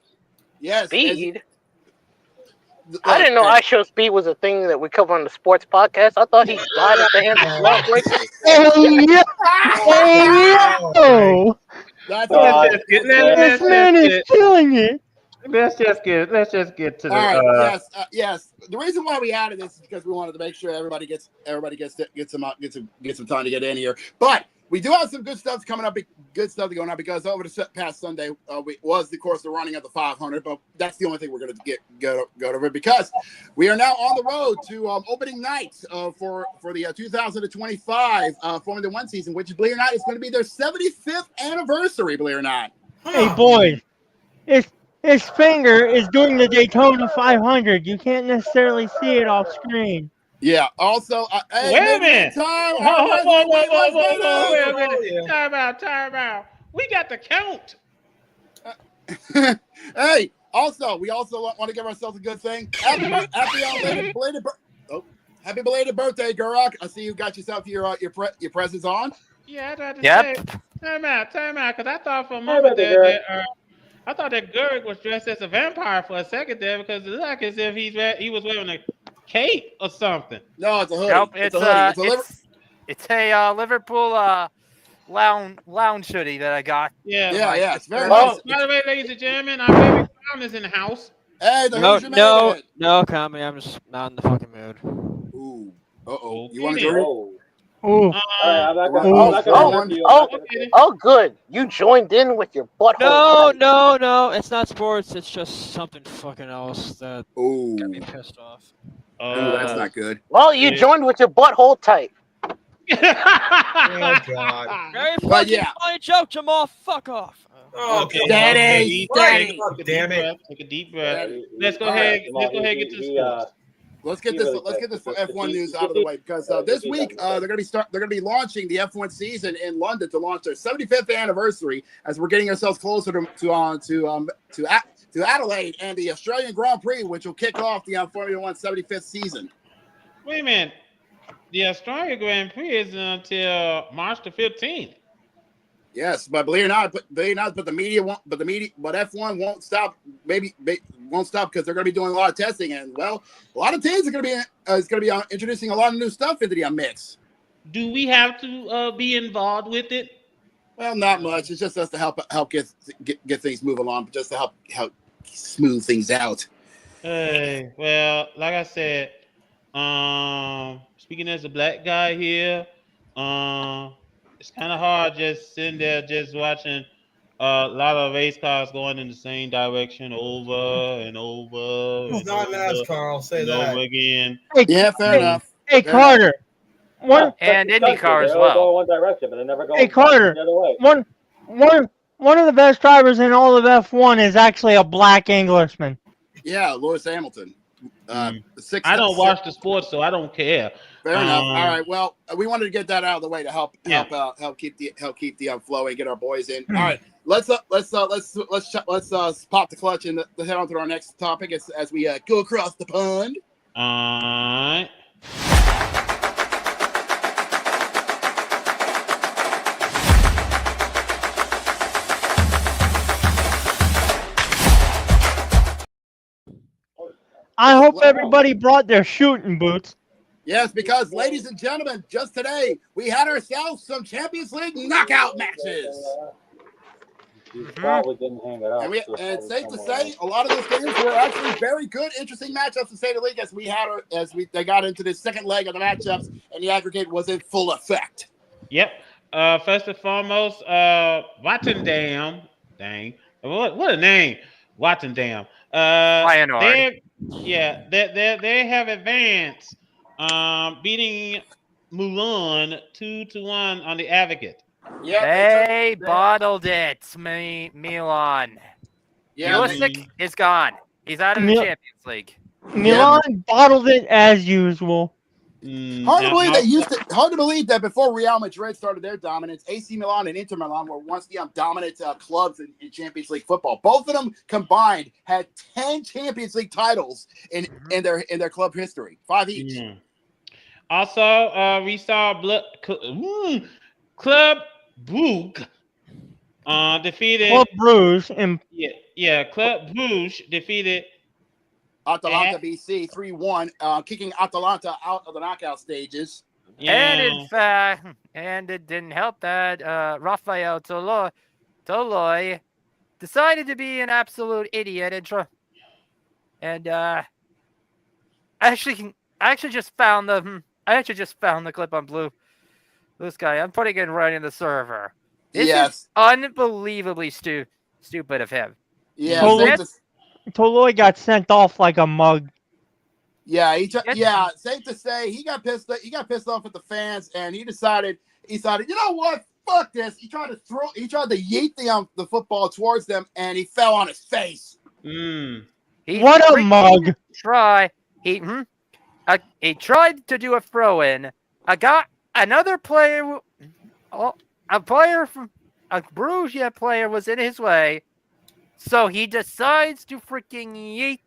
Yes. Speed? I didn't know I Show Speed was a thing that we cover on the sports podcast. I thought he died at the hands of lawbreakers. This man is killing it. Let's just get to the. Yes. The reason why we added this is because we wanted to make sure everybody gets some time to get in here. But we do have some good stuff coming up. Good stuff going on because over the past Sunday was, of course, the running of the 500. But that's the only thing we're going to go over because we are now on the road to opening night for the 2025 Formula One season, which, believe it or not, is going to be their 75th anniversary. Believe it or not. Hey, boy, his finger is doing the Daytona 500. You can't necessarily see it off screen. Yeah. Also, wait a minute. Wait a minute. Time out. We got the count. Hey. Also, we want to give ourselves a good thing. Happy belated birthday, Gurok. I see you got yourself your presents on. Yeah, Yep. Time out, because I thought for a moment there that I thought that Gurg was dressed as a vampire for a second there because it looked like as if he was wearing a cape or something. No, it's a hoodie. Nope, it's a hoodie. It's a Liverpool lounge hoodie that I got. Yeah. It's very nice. By the way, ladies and gentlemen, our baby Brown is in the house. Hey, no, Kami, I'm just not in the fucking mood. Ooh. Okay. You want to drink? Ooh. Oh, good. You joined in with your butthole. No, it's not sports. It's just something fucking else that got me pissed off. That's not good. Well, you joined with your butthole tight. Oh God! Very fucking funny joke, Jamal. Fuck off. Okay. Daddy. Damn it! Take a deep breath. Let's go ahead. Let's go ahead and get to the sports. Let's get this F1 news out of the way because this week they're going to be launching the F1 season in London to launch their 75th anniversary as we're getting ourselves closer to Adelaide and the Australian Grand Prix, which will kick off the Formula One 75th season. Wait a minute. The Australian Grand Prix is until March the 15th. Yes, but believe it or not, but the media won't. But F1 won't stop. Maybe won't stop because they're going to be doing a lot of testing, and a lot of teams are going to be introducing a lot of new stuff into the mix. Do we have to be involved with it? Well, not much. It's just us to help get things move along, just to help smooth things out. Well, like I said, speaking as a black guy here, it's kind of hard just sitting there just watching a lot of race cars going in the same direction over and over. It's not NASCAR, I'll say that. Over again. Yeah, fair enough. Hey, Carter. And IndyCar as well. They go in one direction, but they never go the other way. One of the best drivers in all of F1 is actually a black Englishman. Yeah, Lewis Hamilton. I don't watch the sports, so I don't care. Fair enough. All right. Well, we wanted to get that out of the way to help keep the flow and get our boys in. All right. Let's pop the clutch and let's head on to our next topic as we go across the pond. All right. I hope everybody brought their shooting boots. Yes, because, ladies and gentlemen, just today, we had ourselves some Champions League knockout matches. Probably didn't hang it up. And it's safe to say, a lot of those games were actually very good, interesting matchups to say the least. They got into the second leg of the matchups, and the aggregate was in full effect. Yep. First and foremost, Rotterdam. Dang, what a name, Rotterdam. They have advanced, beating Milan 2-1 on the aggregate. Yeah, they bottled it, Milan. Yeah, Pulisic is gone. He's out of the Champions League. Milan bottled it as usual. Hard to believe that before Real Madrid started their dominance, AC Milan and Inter Milan were once the dominant clubs in Champions League football. Both of them combined had 10 Champions League titles in their club history, 5 each. Also, we saw Club Brugge defeated Club Bruges. Club Brugge defeated Atalanta BC 3-1, kicking Atalanta out of the knockout stages. Yeah. And in fact, it didn't help that Rafael Toloi decided to be an absolute idiot and I actually just found the clip on Blue Sky. I'm putting it right in the server. This is unbelievably stupid of him. Yeah, Toloi got sent off like a mug. Yeah, safe to say he got pissed off at the fans, and he decided, you know what? Fuck this. He tried to yeet the football towards them, and he fell on his face. What a mug. He tried to do a throw-in. Another player, a Bruges player was in his way. So he decides to freaking yeet.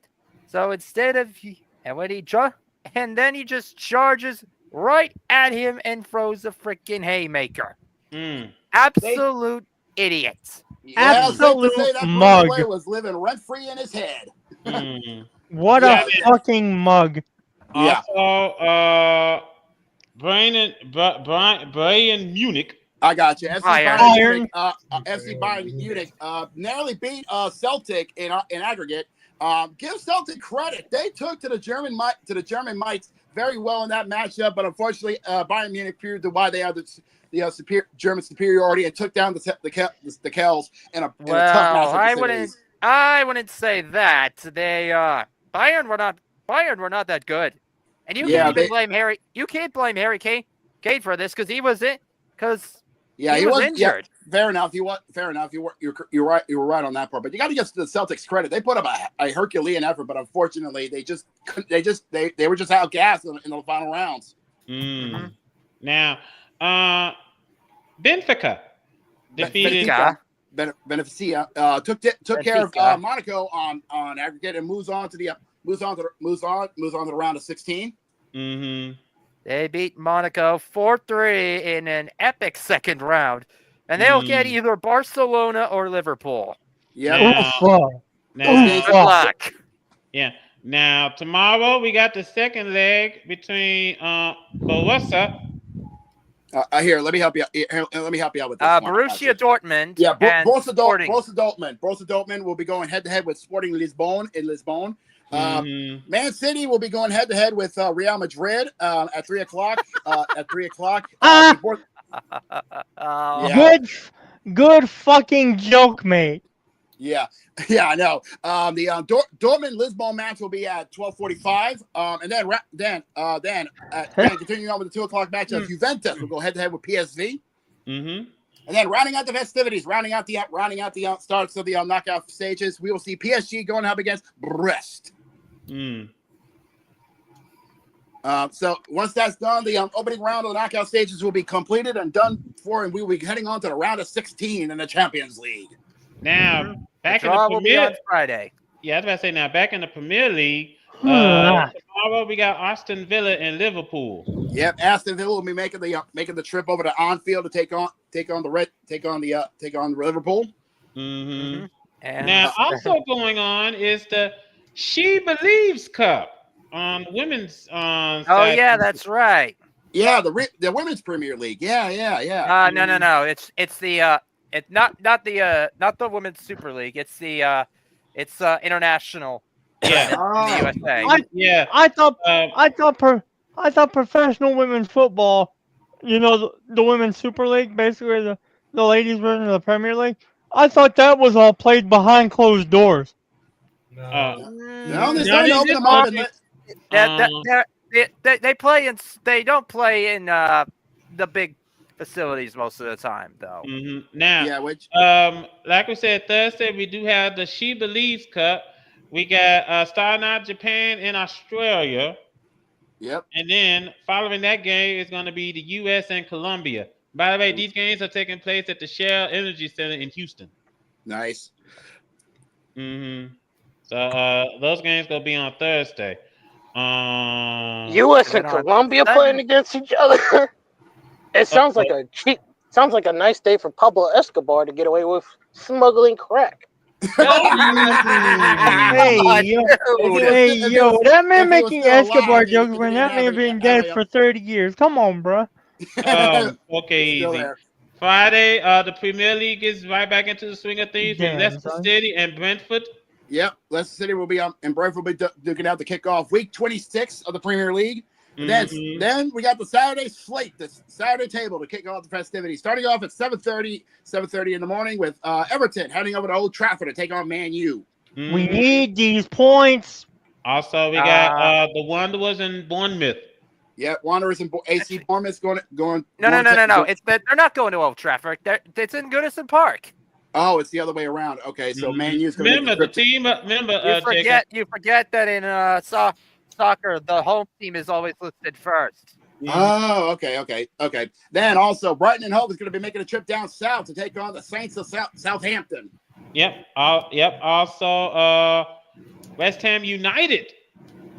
So instead of, and then he just charges right at him and throws a freaking haymaker. Absolute idiots. Yeah, Absolute safe to say that mug. Bruce Wayne was living rent free in his head. What a fucking mug. Yeah. Also, Brian Munich. I got you. FC Bayern Munich, FC Bayern Munich narrowly beat Celtic in aggregate. Give Celtic credit; they took to the German mites very well in that matchup, but unfortunately, Bayern Munich proved why they have the German superiority and took down the Kells in a tough matchup. I wouldn't say that. They Bayern were not that good, and you can't blame Harry. You can't blame Harry Kane for this because he was he was injured. Yeah, fair enough. You're right. You were right on that part. But you got to give the Celtics credit. They put up a Herculean effort, but unfortunately, they were just outgassed in the final rounds. Mm-hmm. Now, Benfica defeated Benfica took care of Monaco on aggregate and moves on to the round of 16. Mm-hmm. They beat Monaco 4-3 in an epic second round, and they'll get either Barcelona or Liverpool. Yeah. Yeah. Now tomorrow we got the second leg between Borussia. Here, let me help you. Let me help you out with this. Borussia Dortmund. Yeah, Borussia Dortmund will be going head to head with Sporting Lisbon in Lisbon. Man City will be going head to head with Real Madrid at 3:00. Good fucking joke, mate. Yeah, I know. The Dortmund Lisbon match will be at 12:45. And then continuing on with the 2:00 matchup, Juventus will go head to head with PSV. Mm-hmm. And then rounding out the festivities, rounding out the starts of the knockout stages, we will see PSG going up against Brest. So once that's done, the opening round of the knockout stages will be completed and done for, and we will be heading on to the round of 16 in the Champions League. Now, back in the Premier on Friday. Yeah, I was about to say now back in the Premier League. Tomorrow we got Aston Villa and Liverpool. Yep, Aston Villa will be making the trip over to Anfield to take on Liverpool. Mm-hmm. And now also going on is the She Believes Cup on women's side. Yeah, that's right. Yeah, the women's Premier League. Yeah. No. It's the not the women's Super League. It's the international. Yeah, in the USA. I thought professional women's football, the women's Super League, basically the ladies version of the Premier League. I thought that was all played behind closed doors. No, they're starting to open them up. They play in. They don't play in the big facilities most of the time, though. Mm-hmm. Now, like we said, Thursday we do have the She Believes Cup. We got starting out Japan and Australia. Yep. And then following that game is going to be the U.S. and Colombia. By the way, these games are taking place at the Shell Energy Center in Houston. Nice. Mm-hmm. So those games going to be on Thursday. U.S. and Colombia playing against each other. It sounds like a nice day for Pablo Escobar to get away with smuggling crack. Hey, yo, that man making Escobar jokes when that man been dead for 30 years. Come on, bro. Okay, easy. Friday, the Premier League is right back into the swing of things with Leicester City and Brentford. Yep, Leicester City will be and Brentford will be duking out to kick off week 26 of the Premier League. Then we got the Saturday slate, the Saturday table to kick off the festivities. Starting off at 7:30 in the morning with Everton heading over to Old Trafford to take on Man U. We need these points. Also, we got the Wanderers and Bournemouth. Yeah, Wanderers and AC Bournemouth going. No. They're not going to Old Trafford. It's in Goodison Park. Oh, it's the other way around. Okay, so Man U's going to remember the team. You forget that in soccer, the home team is always listed first. Oh, okay. Then also, Brighton and Hove is going to be making a trip down south to take on the Saints of Southampton. Yep. Also, West Ham United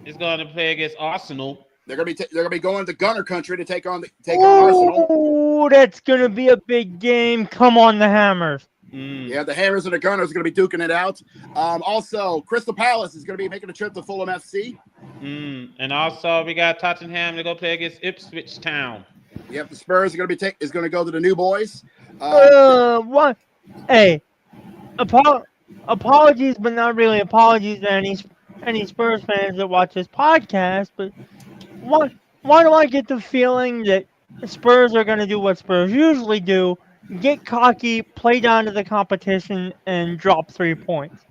is going to play against Arsenal. They're gonna be going to Gunner country to take on Arsenal. Oh, that's gonna be a big game. Come on, the Hammers. Yeah, the Hammers and the Gunners are going to be duking it out. Also, Crystal Palace is going to be making a trip to Fulham FC. And also, we got Tottenham to go play against Ipswich Town. Yep, the Spurs are going to be going to go to the New Boys. What? Hey, apologies, but not really apologies to any Spurs fans that watch this podcast. But why do I get the feeling that the Spurs are going to do what Spurs usually do? Get cocky, play down to the competition, and drop 3 points.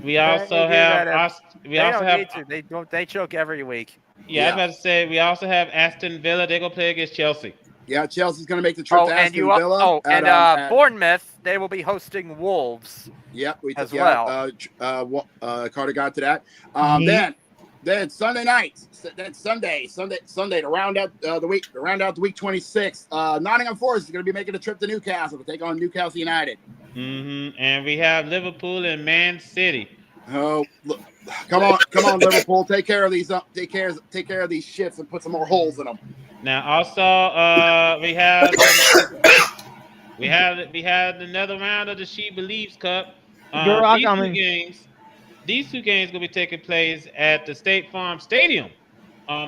We also have. They choke every week. Yeah, I was about to say we also have Aston Villa. They're gonna play against Chelsea. Yeah, Chelsea's gonna make the trip to Aston Villa. Bournemouth, they will be hosting Wolves. Yeah, well. Carter got to that. Then Sunday night, Sunday to round out the week. To round out the week 26. Nottingham Forest is going to be making a trip to Newcastle to take on Newcastle United. And we have Liverpool and Man City. Oh, look, come on, Liverpool! Take care of these shits and put some more holes in them. Now, also, we had another round of the She Believes Cup. These two games will be taking place at the State Farm Stadium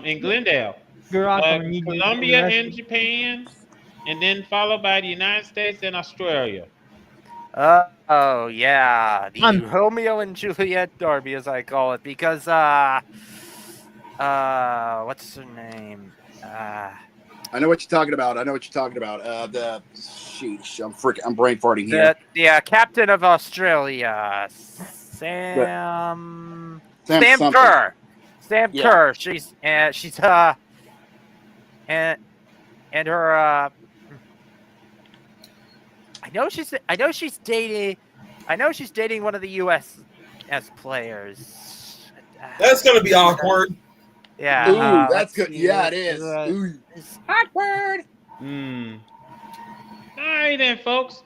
in Glendale. Colombia and Japan, and then followed by the United States and Australia. The Romeo and Juliet Derby, as I call it, because what's her name? I know what you're talking about. I'm brain farting here. The captain of Australia. Sam Kerr. Sam Kerr. She's and her. I know she's dating one of the U.S. players. That's gonna be awkward. Yeah. Ooh, that's good. Yeah, it is. It's awkward. All right then, folks.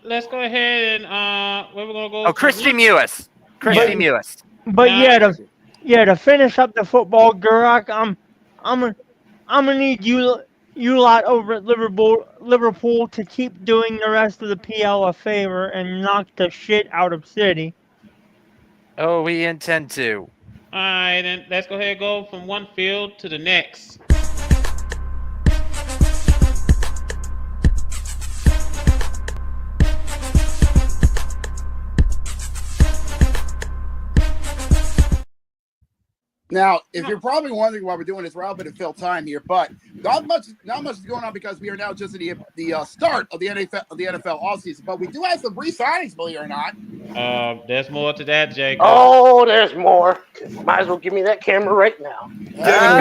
Let's go ahead and where we're gonna go. Christy Mewis. Mewis. But to finish up the football, Gurak, I'm gonna need you lot over at Liverpool to keep doing the rest of the PL a favor and knock the shit out of City. Oh, we intend to. All right, then let's go ahead and go from one field to the next. Now, if you're probably wondering why we're doing this, we're out to fill time here, but not much is going on because we are now just at the start of the NFL offseason. But we do have some re-signings, believe it or not. There's more to that, Jake. Oh, there's more. Might as well give me that camera right now.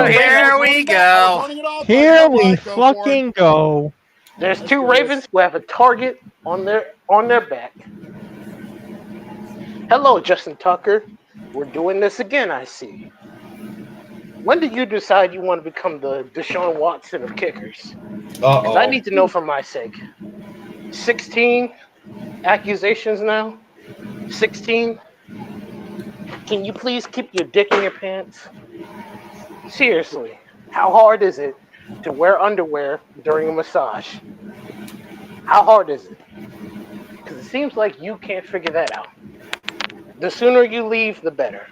Here we go. Here we fucking go. There's two Ravens who have a target on their back. Hello, Justin Tucker. We're doing this again, I see. When did you decide you want to become the Deshaun Watson of kickers? Because I need to know for my sake. 16 accusations now? 16? Can you please keep your dick in your pants? Seriously, how hard is it to wear underwear during a massage? How hard is it? Because it seems like you can't figure that out. The sooner you leave, the better.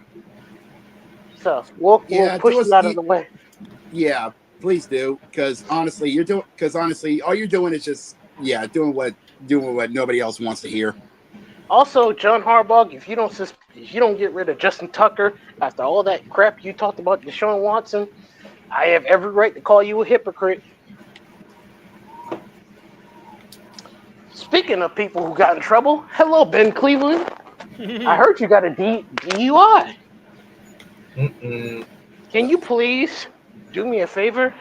So we'll push it out of the way. Yeah, please do. Because honestly, all you're doing is just doing what nobody else wants to hear. Also, John Harbaugh, if you don't get rid of Justin Tucker after all that crap you talked about Deshaun Watson, I have every right to call you a hypocrite. Speaking of people who got in trouble, hello, Ben Cleveland. I heard you got a DUI. Can you please do me a favor?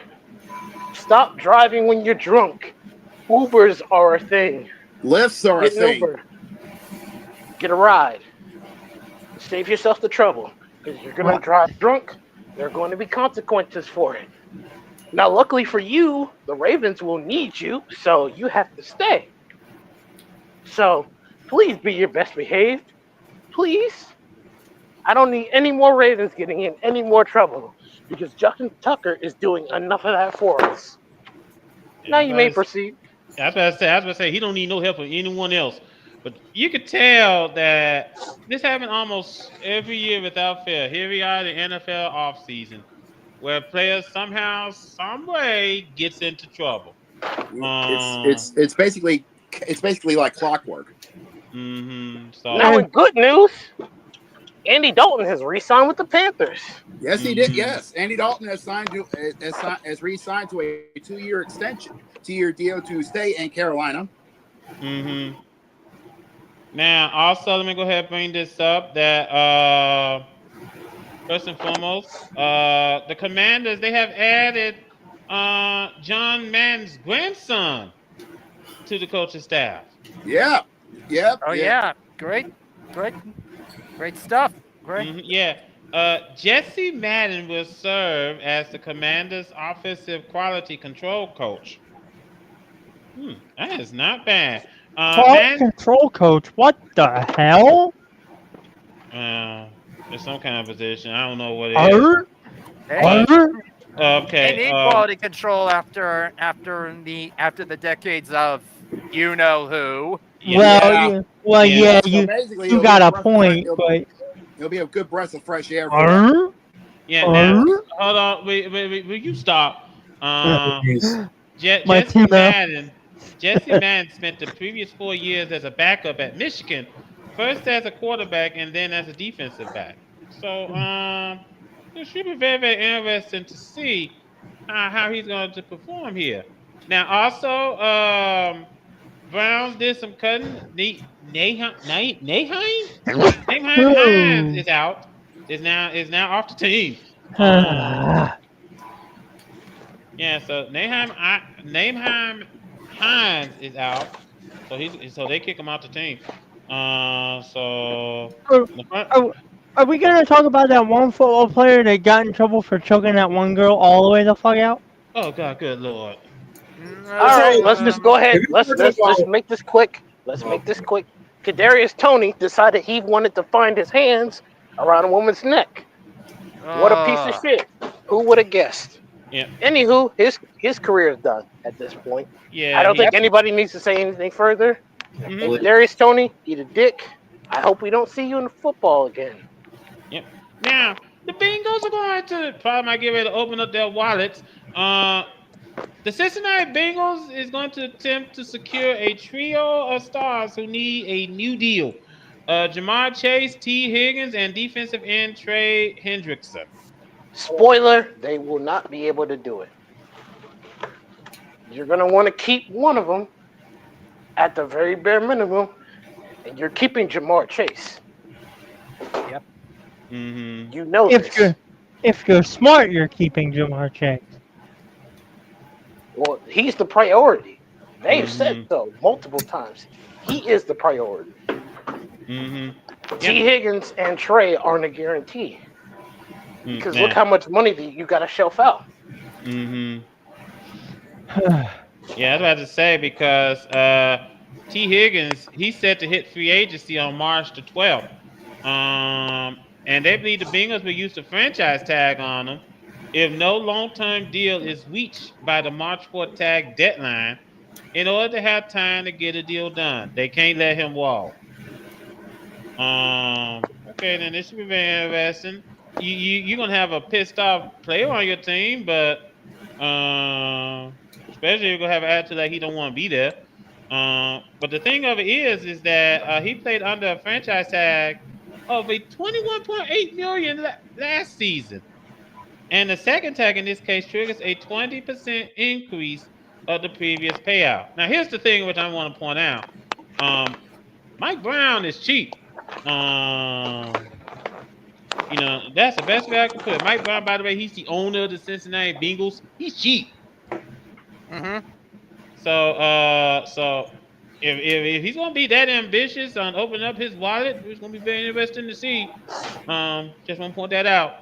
Stop driving when you're drunk. Ubers are a thing. Lyfts are a thing. Uber. Get a ride. Save yourself the trouble. Because you're going to drive drunk, there are going to be consequences for it. Now, luckily for you, the Ravens will need you, so you have to stay. So, please be your best behaved. Please. I don't need any more Ravens getting in any more trouble because Justin Tucker is doing enough of that for us. Now you may proceed. I was about to say he don't need no help from anyone else. But you could tell that this happened almost every year without fail. Here we are in the NFL offseason, where players somehow, some way gets into trouble. It's basically like clockwork. Mm-hmm. So now in good news, Andy Dalton has re-signed with the Panthers. Yes, he did. Yes, Andy Dalton has re-signed to a 2-year extension, 2-year deal to stay in Carolina. Mm-hmm. Now, also, let me go ahead and bring this up that first and foremost, the Commanders, they have added John Madden's grandson to the coaching staff. Yeah. Yep. Oh yeah. Great stuff. Great. Mm-hmm. Yeah. Jesse Madden will serve as the Commanders' offensive quality control coach. That is not bad. Control coach. What the hell? There's some kind of position. I don't know what it is. Okay. They need quality control after the decades of you know who. Yeah. You got a point, but it'll be a good breath of fresh air for them. Yeah. Now, hold on. Wait. Will you stop? Jesse Madden spent the previous 4 years as a backup at Michigan, first as a quarterback and then as a defensive back. So it should be very, very interesting to see how he's going to perform here. Now, also, Browns did some cutting. Naheim Hines is out. Is now off the team. Yeah, so Naheim Hines is out. So they kick him out the team. Are we gonna talk about that one football player that got in trouble for choking that one girl all the way the fuck out? Oh God, good lord! All right, let's just go ahead. Let's make this quick. Kadarius Toney decided he wanted to find his hands around a woman's neck. What a piece of shit! Who would have guessed? Yeah. Anywho, his career is done at this point. Yeah. I don't think anybody needs to say anything further. Kadarius Toney, eat a dick. I hope we don't see you in football again. Yep. Now the Bengals are going to probably might get ready to open up their wallets. The Cincinnati Bengals is going to attempt to secure a trio of stars who need a new deal. Jamar Chase, T. Higgins, and defensive end Trey Hendrickson. Spoiler, they will not be able to do it. You're going to want to keep one of them at the very bare minimum, and you're keeping Jamar Chase. Yep. Mm-hmm. You know if you're smart, you're keeping Jamar Chase. Well, he's the priority. They've said so multiple times. He is the priority. Mm-hmm. T. Higgins and Trey aren't a guarantee. Because look how much money you got to shelf out. Mm-hmm. Yeah, I was about to say because T. Higgins, he's set to hit free agency on March the 12th. And they believe the Bengals will use the franchise tag on him if no long-term deal is reached by the March 4th tag deadline in order to have time to get a deal done. They can't let him walk. Okay, then this should be very interesting. You're going to have a pissed off player on your team, but especially you're going to have an attitude like he don't want to be there. But the thing of it is that he played under a franchise tag of a $21.8 million last season. And the second tag in this case triggers a 20% increase of the previous payout. Now, here's the thing which I want to point out. Mike Brown is cheap. That's the best way I can put it. Mike Brown, by the way, he's the owner of the Cincinnati Bengals. He's cheap. Mm-hmm. So if he's gonna be that ambitious on opening up his wallet, it's gonna be very interesting to see. Just want to point that out.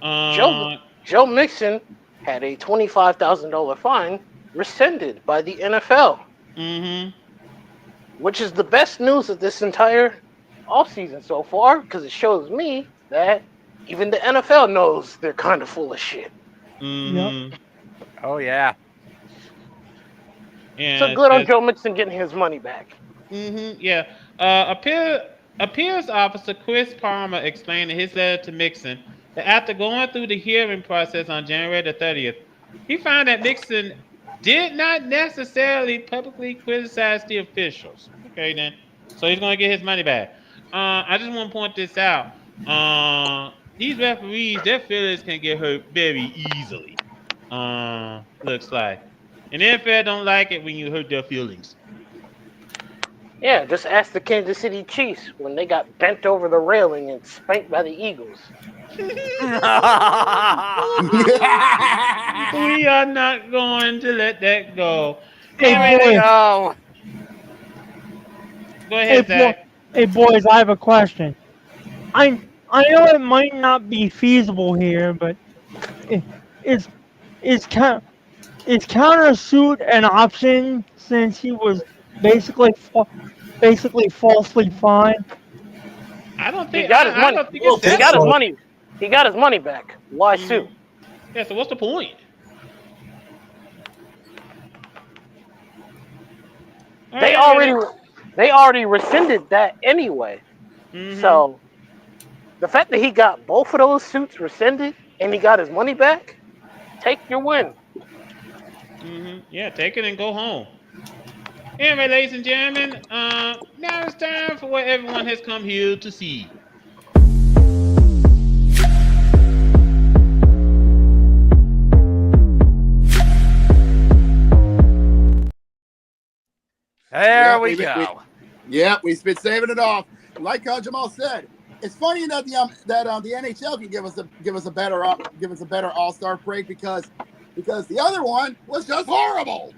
Joe Mixon had a $25,000 fine rescinded by the NFL. Mm-hmm. Which is the best news of this entire all season so far because it shows me that even the NFL knows they're kind of full of shit. Mm-hmm. Yep. Oh yeah. So good on Joe Mixon getting his money back. Mm-hmm. Yeah. Appeals officer Chris Palmer explained in his letter to Mixon that after going through the hearing process on January the 30th, he found that Mixon did not necessarily publicly criticize the officials. Okay, then. So he's going to get his money back. I just want to point this out. These referees, their feelings can get hurt very easily. Looks like. And the NFL don't like it when you hurt their feelings. Yeah, just ask the Kansas City Chiefs when they got bent over the railing and spanked by the Eagles. We are not going to let that go. Hey, go. Go ahead, Zach. Hey, boys, I have a question. I know it might not be feasible here, but is countersuit an option since he was basically falsely fined? I don't think he got his money. He got his money. He got his money back. Why sue? Yeah. So what's the point? They already rescinded that anyway. Mm-hmm. So the fact that he got both of those suits rescinded and he got his money back, take your win. Mm-hmm. Yeah, take it and go home. Anyway, ladies and gentlemen, now it's time for what everyone has come here to see. There we go. We've been saving it off. Like Jamal said, it's funny that the NHL can give us a better All-Star break because the other one was just horrible.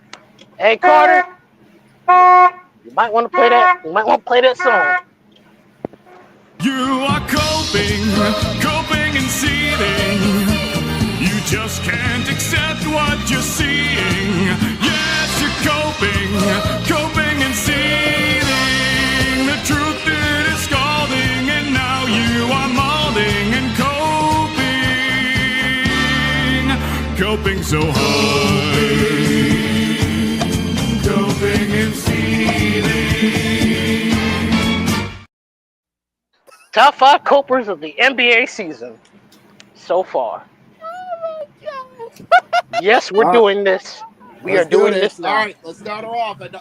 Hey Carter, you might want to play that. You might want to play that song. You are coping and seething. You just can't accept what you're seeing. Yes, you're coping and seething. The truth it is scalding, and now you are molding and coping so hard. Coping and seething. Top 5 copers of the NBA season so far. Oh my God. Yes, we're doing this. We are doing this now. All right, let's start her off at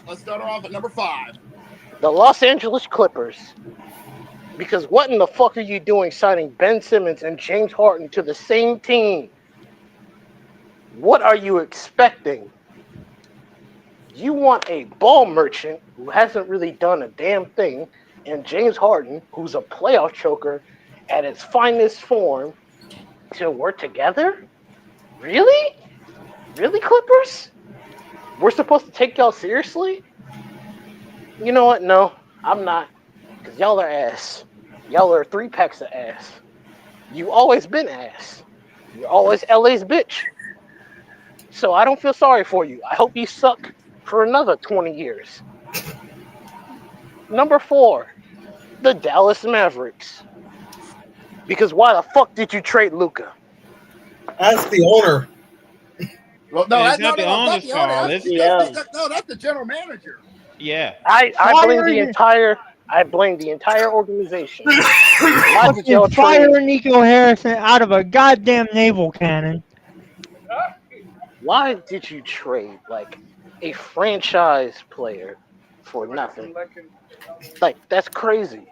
number 5. The Los Angeles Clippers. Because what in the fuck are you doing signing Ben Simmons and James Harden to the same team? What are you expecting? You want a ball merchant who hasn't really done a damn thing, and James Harden, who's a playoff choker at its finest form, to work together? Really? Really, Clippers? We're supposed to take y'all seriously? You know what? No, I'm not. Because y'all are ass. Y'all are 3 packs of ass. You always been ass. You're always LA's bitch. So I don't feel sorry for you. I hope you suck for another 20 years. Number 4, the Dallas Mavericks. Because why the fuck did you trade Luka? Ask the owner. Well, no, that's not the owner's fault. That's the general manager. Yeah. I blame the entire organization. Fire Nico Harrison out of a goddamn naval cannon. Why did you trade like a franchise player for nothing? Like, that's crazy.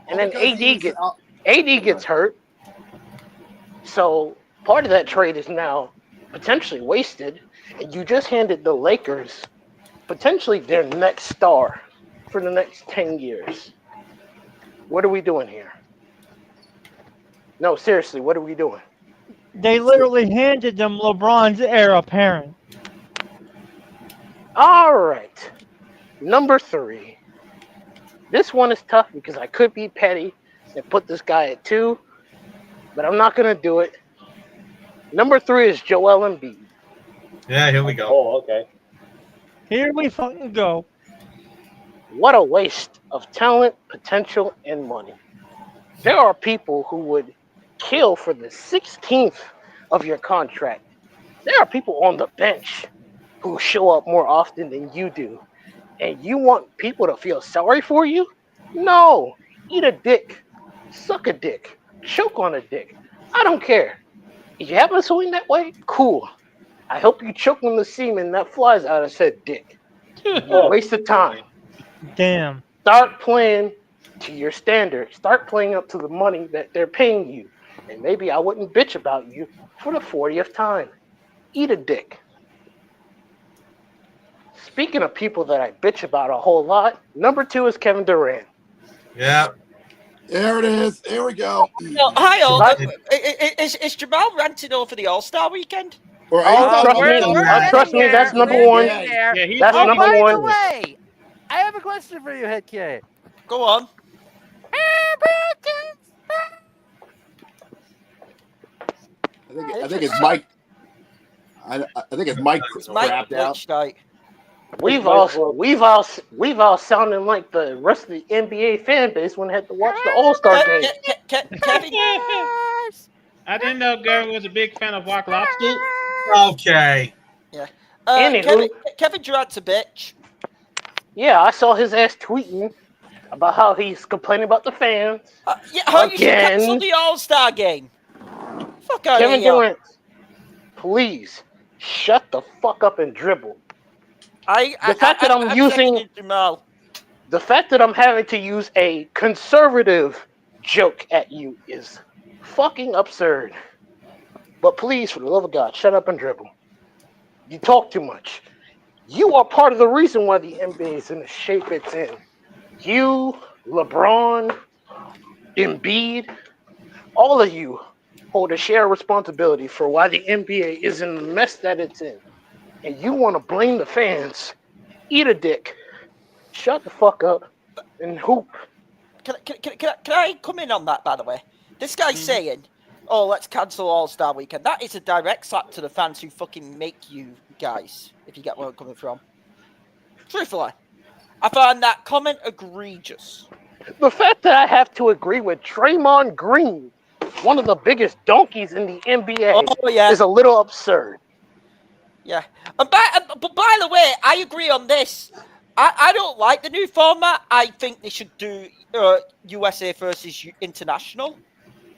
And then AD gets hurt. So part of that trade is now potentially wasted. And you just handed the Lakers potentially their next star for the next 10 years. What are we doing here? No, seriously, what are we doing? They literally handed them LeBron's heir apparent. All right. Number 3. This one is tough because I could be petty and put this guy at 2, but I'm not going to do it. Number 3 is Joel Embiid. Yeah, here we go. Oh, okay. Here we fucking go. What a waste of talent, potential, and money. There are people who would kill for the 16th of your contract. There are people on the bench who show up more often than you do. And you want people to feel sorry for you? No. Eat a dick. Suck a dick. Choke on a dick. I don't care. If you happen to swing that way, cool. I hope you choke on the semen that flies out of said dick. You waste of time. Damn. Start playing to your standard. Start playing up to the money that they're paying you. And maybe I wouldn't bitch about you for the 40th time. Eat a dick. Speaking of people that I bitch about a whole lot, number 2 is Kevin Durant. Yeah. There it is. Here we go. No, hi all. Is Jamal ranting over the All-Star weekend? Trust me, that's number 1. Yeah, that's number 1. By the way, I have a question for you, Headkey. Go on. I think it's Mike. I think it's Mike crapped out. We've all sounding like the rest of the NBA fan base when they had to watch the All-Star game. Kevin, I didn't know Gary was a big fan of Rock Lobster. Okay. Yeah. Anywho, Kevin Durant's a bitch. Yeah, I saw his ass tweeting about how he's complaining about the fans. How you should cancel the All-Star game. Fuck out Kevin of here. Durant, please shut the fuck up and dribble. The fact that I'm having to use a conservative joke at you is fucking absurd. But please, for the love of God, shut up and dribble. You talk too much. You are part of the reason why the NBA is in the shape it's in. You, LeBron, Embiid, all of you hold a shared responsibility for why the NBA is in the mess that it's in. And you want to blame the fans. Eat a dick. Shut the fuck up and hoop. Can I come in on that, by the way? This guy's saying, oh, let's cancel All-Star Weekend. That is a direct slap to the fans who fucking make you guys, if you get where I'm coming from. Truthfully, I find that comment egregious. The fact that I have to agree with Draymond Green, one of the biggest donkeys in the NBA, is a little absurd. Yeah. But by the way, I agree on this. I don't like the new format. I think they should do USA versus International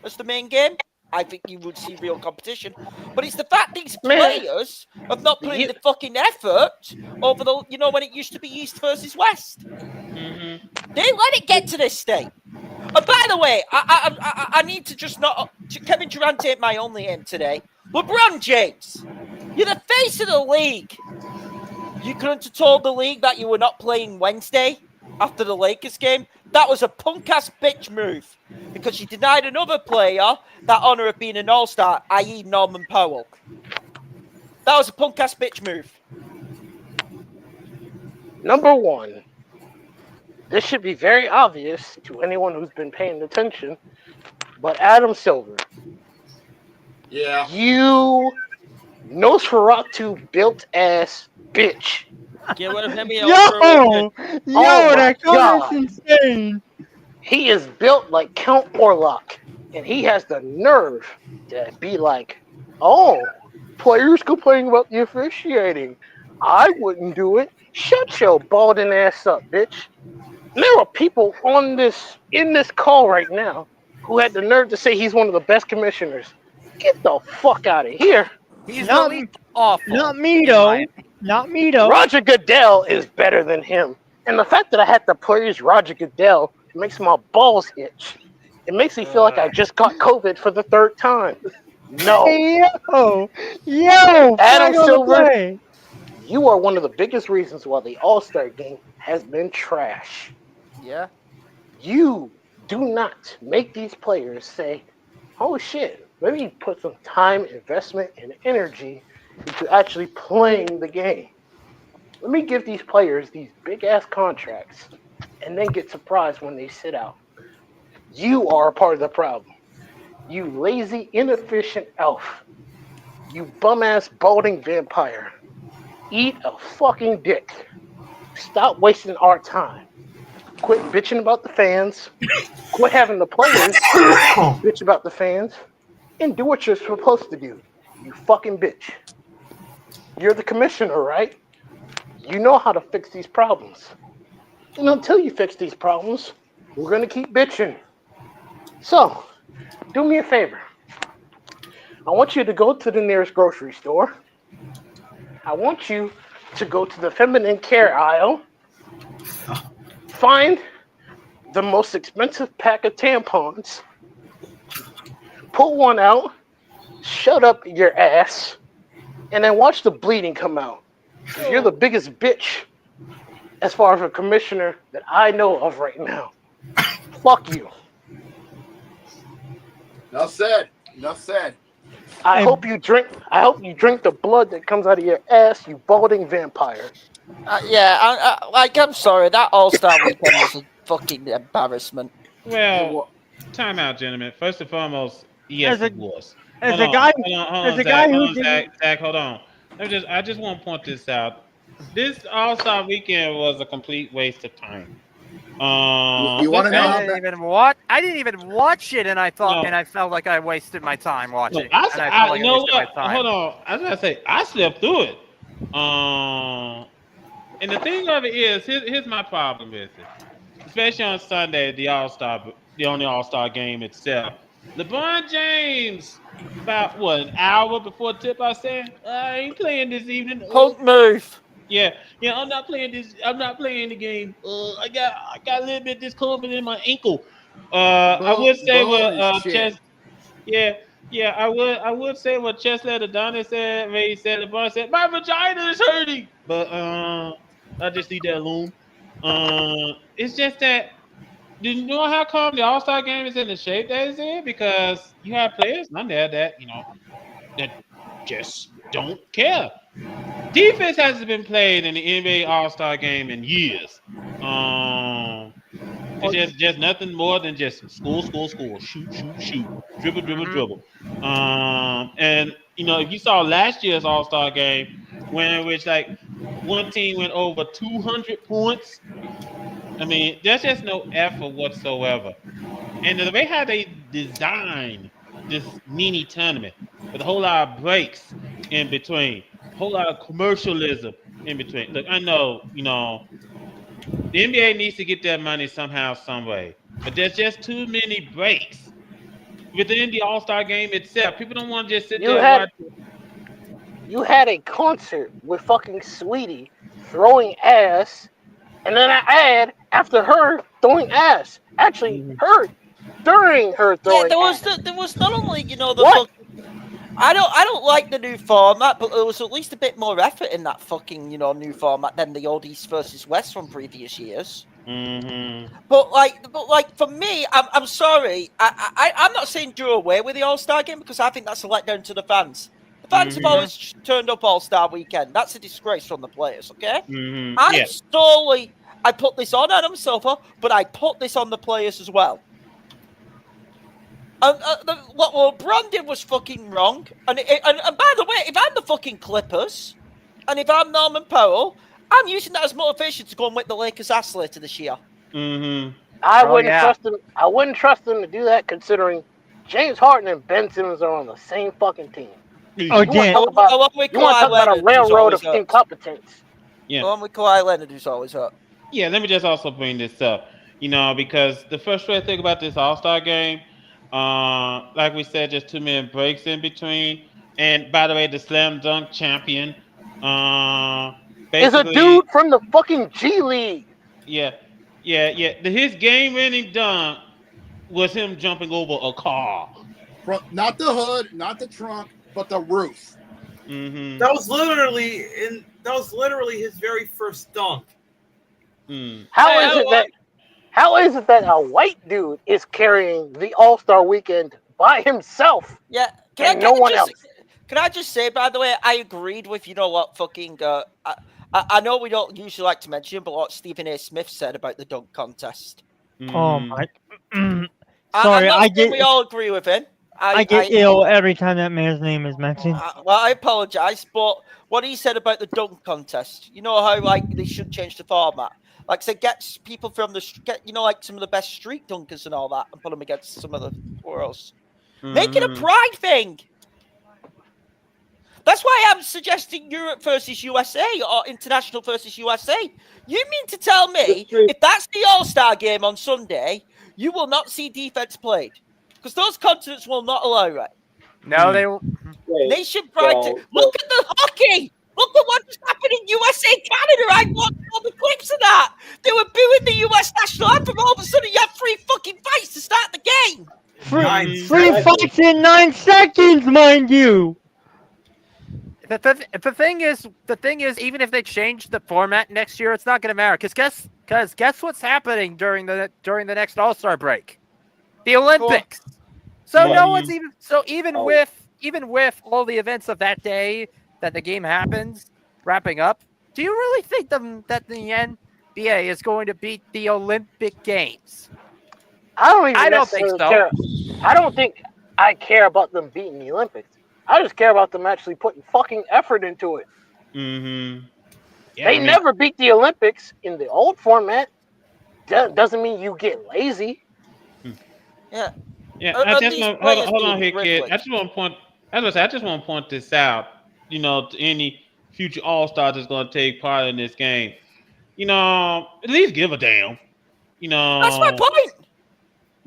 as the main game. I think you would see real competition. But it's the fact these players have not put in the fucking effort over the, when it used to be East versus West. Mm-hmm. They let it get to this state. And by the way, I need to just not... Kevin Durant ain't my only aim today. LeBron James, you're the face of the league. You couldn't have told the league that you were not playing Wednesday after the Lakers game. That was a punk-ass bitch move because you denied another player that honor of being an all-star, i.e. Norman Powell. That was a punk-ass bitch move. Number 1, this should be very obvious to anyone who's been paying attention, but Adam Silver. Yeah. You Nosferatu built-ass bitch. Get rid of him. That comment's insane. He is built like Count Orlok, and he has the nerve to be like, oh, players complaining about the officiating. I wouldn't do it. Shut your balding ass up, bitch. There are people in this call right now who had the nerve to say he's one of the best commissioners. Get the fuck out of here. He's really awful. Not me, though. Not me, though. Roger Goodell is better than him. And the fact that I had to praise Roger Goodell makes my balls itch. It makes me feel like I just got COVID for the 3rd time. No. Yo, Adam Silver, you are one of the biggest reasons why the All-Star game has been trash. Yeah. You do not make these players say, oh shit, let me put some time, investment, and energy into actually playing the game. Let me give these players these big-ass contracts and then get surprised when they sit out. You are a part of the problem. You lazy, inefficient elf. You bum-ass, balding vampire. Eat a fucking dick. Stop wasting our time. Quit bitching about the fans. Quit having the players bitch about the fans. And do what you're supposed to do. You fucking bitch. You're the commissioner, right? You know how to fix these problems. And until you fix these problems, we're going to keep bitching. So, do me a favor. I want you to go to the nearest grocery store. I want you to go to the feminine care aisle. Find the most expensive pack of tampons. Pull one out. Shut up your ass. And then watch the bleeding come out. You're the biggest bitch as far as a commissioner that I know of right now. Fuck you. Enough said. Enough said. I hope you drink the blood that comes out of your ass, you balding vampire. I'm sorry. That All-Star weekend was a fucking embarrassment. Well, time out, gentlemen. First and foremost, yes, it was. As a guy who Zach, hold on. I just want to point this out. This All-Star weekend was a complete waste of time. You want to know? I didn't even watch it, and I felt like I wasted my time watching. No, Hold on. I was gonna say I slept through it. And the thing of it is, here's my problem with it. Especially on Sunday, the only All-Star game itself. LeBron James, about an hour before tip, I said, I ain't playing this evening. Punk move. Yeah, I'm not playing this. I'm not playing the game. I got a little bit discomfort in my ankle. I would say what Chess. Yeah. I would say what Chestnut Adonis said. When he said LeBron said my vagina is hurting, but I just leave that alone. It's just that. Do you know how come the All-Star game is in the shape that it's in? Because you have players on there that that just don't care. Defense hasn't been played in the NBA All-Star game in years. It's just nothing more than just score, shoot, dribble. And if you saw last year's All-Star game, which one team went over 200 points. I mean, there's just no effort whatsoever. And the way how they design this mini tournament with a whole lot of breaks in between, a whole lot of commercialism in between. Look, I know, the NBA needs to get that money somehow, some way. But there's just too many breaks within the All-Star game itself. People don't want to just sit there and watch. You had a concert with fucking Sweetie throwing ass, and then an ad after her throwing ass. Actually, during her throwing ass. There was not only, the I don't like the new format, but there was at least a bit more effort in that fucking, new format than the old East versus West from previous years. Mm-hmm. But for me, I'm sorry. I'm not saying do away with the All-Star game because I think that's a letdown to the fans. The fans have always turned up All-Star weekend. That's a disgrace from the players, okay? Mm-hmm. I put this on Adam Silver, but I put this on the players as well. What LeBron did was fucking wrong. And by the way, if I'm the fucking Clippers, and if I'm Norman Powell, I'm using that as motivation to go and whip the Lakers' ass later this year. Mm-hmm. I wouldn't trust them to do that, considering James Harden and Ben Simmons are on the same fucking team. Again, you want to talk about a railroad of incompetence. Yeah. Along with Kawhi Leonard, who's always hurt. Yeah, let me just also bring this up. Because the frustrating thing about this All-Star game, like we said, just too many breaks in between. And by the way, the slam dunk champion, is a dude from the fucking G League. Yeah. His game-winning dunk was him jumping over a car. Not the hood, not the trunk, but the roof. Mm-hmm. That was literally his very first dunk. How is it that a white dude is carrying the All-Star weekend by himself? Yeah, no one else. Can I just say, by the way, I agreed with fucking. I know we don't usually like to mention, but what Stephen A. Smith said about the dunk contest. Oh my! Sorry, we all agree with him. I get ill every time that man's name is mentioned. Well, I apologize, but what he said about the dunk contest, you know how they should change the format. Like I said, get people from like some of the best street dunkers and all that, and put them against some of the pros. Make it a pride thing. That's why I'm suggesting Europe versus USA or international versus USA. You mean to tell me if that's the All-Star game on Sunday, you will not see defense played? Because those continents will not allow it. No, they will. Nation pride. Look at the hockey. Look at what just happened in USA, Canada. I watched all the clips of that. They were booing the US national anthem. All of a sudden, you have 3 fucking fights to start the game. Three fights in 9 seconds, mind you. The thing is, even if they change the format next year, it's not going to matter. Because guess what's happening during the next All-Star break? The Olympics. So no one's even with all the events of that day that the game happens wrapping up, do you really think that the NBA is going to beat the Olympic Games? I don't think so. Care. I don't think I care about them beating the Olympics. I just care about them actually putting fucking effort into it. Mm-hmm. Yeah, they never beat the Olympics in the old format. Doesn't mean you get lazy. Yeah. Yeah. Hold on here, kid. I just want to point this out. To any future All-Star that's going to take part in this game. At least give a damn. That's my point.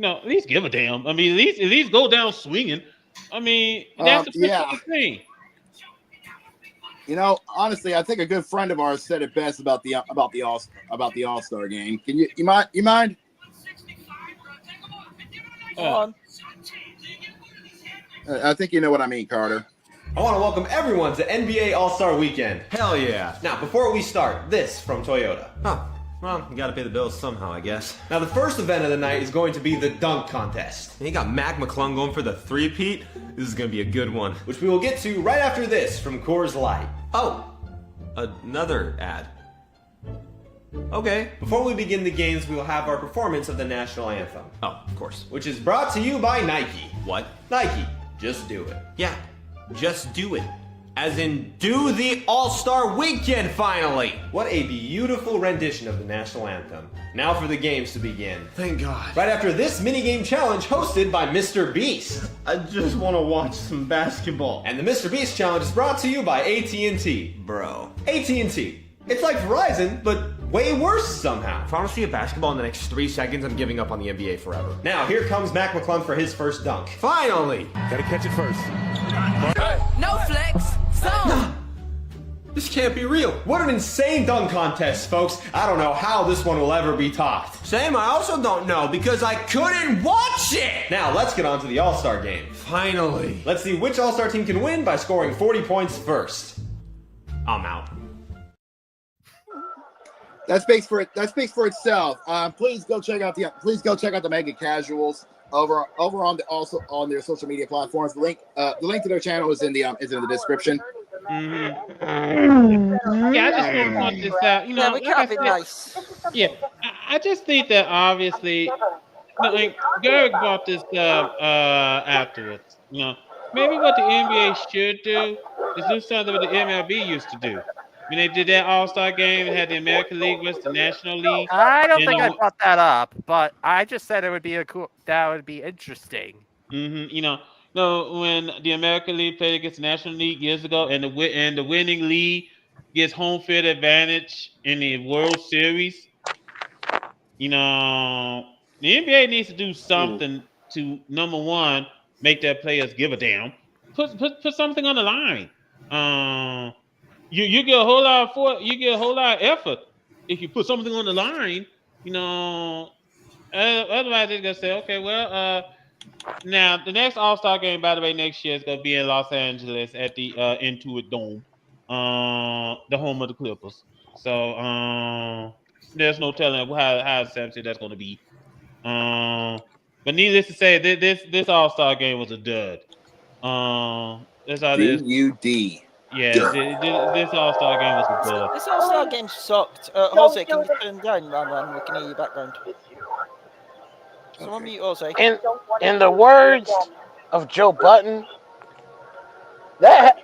At least give a damn. I mean, at least go down swinging. I mean, that's the thing. Honestly, I think a good friend of ours said it best about the All-Star game. Can you mind? I think you know what I mean, Carter. I want to welcome everyone to NBA All-Star Weekend. Hell yeah. Now, before we start, this from Toyota. Oh, well, you gotta pay the bills somehow, I guess. Now, the first event of the night is going to be the dunk contest. And you got Mac McClung going for the three-peat. This is gonna be a good one. Which we will get to right after this from Coors Light. Oh, another ad. Okay. Before we begin the games, we will have our performance of the national anthem. Oh, of course. Which is brought to you by Nike. What? Nike. Just do it. Yeah, just do it. As in, do the All-Star Weekend finally! What a beautiful rendition of the national anthem. Now for the games to begin. Thank God. Right after this minigame challenge hosted by Mr. Beast. I just want to watch some basketball. And the Mr. Beast challenge is brought to you by AT&T. Bro. AT&T. It's like Verizon, but way worse somehow. If I want to see a basketball in the next 3 seconds, I'm giving up on the NBA forever. Now, here comes Mac McClung for his first dunk. Finally! Gotta catch it first. No flex, zone. This can't be real. What an insane dunk contest, folks. I don't know how this one will ever be topped. Same, I also don't know, because I couldn't watch it! Now, let's get on to the All-Star game. Finally. Let's see which All-Star team can win by scoring 40 points first. I'm out. That speaks for itself. Please go check out the Mega Casuals over on their social media platforms. The link to their channel is in the description. Mm-hmm. Yeah, I just want to point this out. We can't be nice. Yeah, I just think that obviously, like Garrick brought this up afterwards. Maybe what the NBA should do is do something what the MLB used to do. When they did that All-Star game, it had the American League versus the National League. I don't think I brought that up, but I just said it would be that would be interesting. Mm-hmm. When the American League played against the National League years ago, and the winning league gets home field advantage in the World Series, the NBA needs to do something to, number one, make their players give a damn. Put something on the line. You get a whole lot of effort if you put something on the line. Otherwise they're gonna say, okay, well, now the next All-Star game, by the way, next year is gonna be in Los Angeles at the Intuit Dome, the home of the Clippers. So there's no telling how sensitive that's gonna be. But needless to say, this All-Star game was a dud. That's all it is. DUD. Yeah, this All-Star game was a dud. This All-Star game sucked. Jose, can you turn down, man? We can hear your background. Someone mute Jose. In the words of Joe Button, that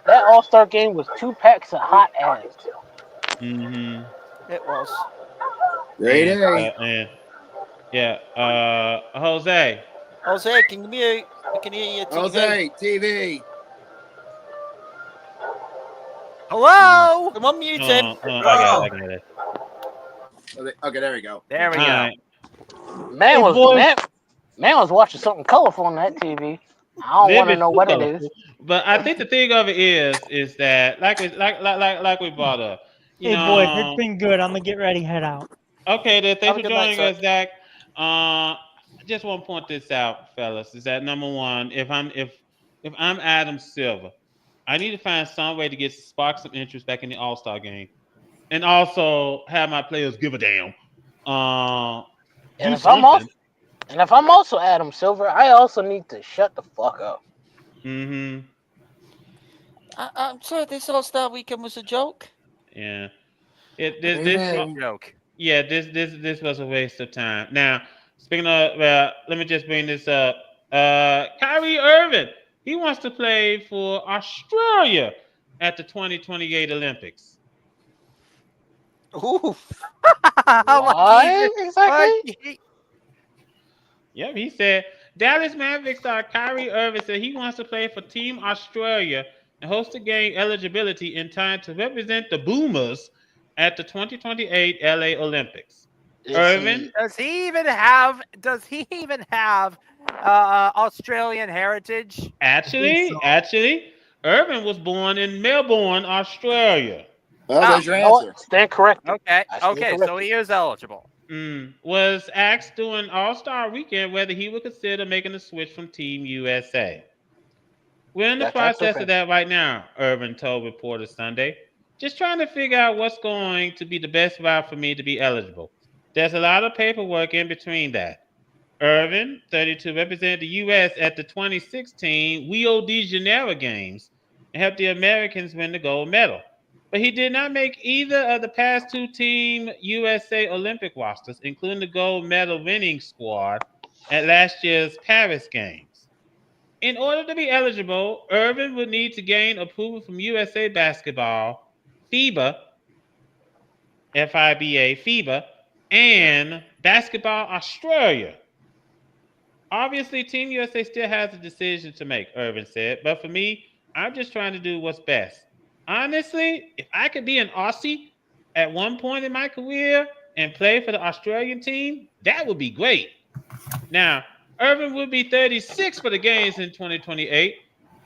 All-Star game was 2 packs of hot ass. Mm-hmm. It was. Great Jose. Jose, can you mute? We can hear you. TV. Jose, TV. Hello. Come on, mute him. I got it. Okay, there we go. There we go. Right. Man was watching something colorful on that TV. I don't want to know what it is. But I think the thing of it is that like we brought up. Hey boys, it's been good. I'm gonna get ready, head out. Okay, then thanks for joining us, Zach. I just want to point this out, fellas. Is that number one? If I'm Adam Silver, I need to find some way to spark some interest back in the All-Star game, and also have my players give a damn. And if I'm also Adam Silver, I also need to shut the fuck up. Mm-hmm. I'm sorry, this All-Star weekend was a joke. Yeah. This joke. Yeah, this was a waste of time. Now, speaking of, let me just bring this up. Kyrie Irving, he wants to play for Australia at the 2028 Olympics. Ooh. Why exactly? Yep, he said Dallas Mavericks star Kyrie Irving said he wants to play for Team Australia and host a game eligibility in time to represent the Boomers at the 2028 LA Olympics. Irving, does he even have Australian heritage? Actually, Irving was born in Melbourne, Australia. Well, there's your answer. Stand corrected. Okay, so he is eligible. Was asked during All-Star Weekend whether he would consider making a switch from Team USA. We're in the process of that right now, Irvin told reporters Sunday. Just trying to figure out what's going to be the best route for me to be eligible. There's a lot of paperwork in between that. Irvin, 32, represented the U.S. at the 2016 Rio de Janeiro Games and helped the Americans win the gold medal. But he did not make either of the past two Team USA Olympic rosters, including the gold medal winning squad at last year's Paris Games. In order to be eligible, Irvin would need to gain approval from USA Basketball, FIBA, FIBA, and Basketball Australia. Obviously, Team USA still has a decision to make, Irvin said. But for me, I'm just trying to do what's best. Honestly, if I could be an Aussie at one point in my career and play for the Australian team, that would be great. Now, Irvin would be 36 for the games in 2028,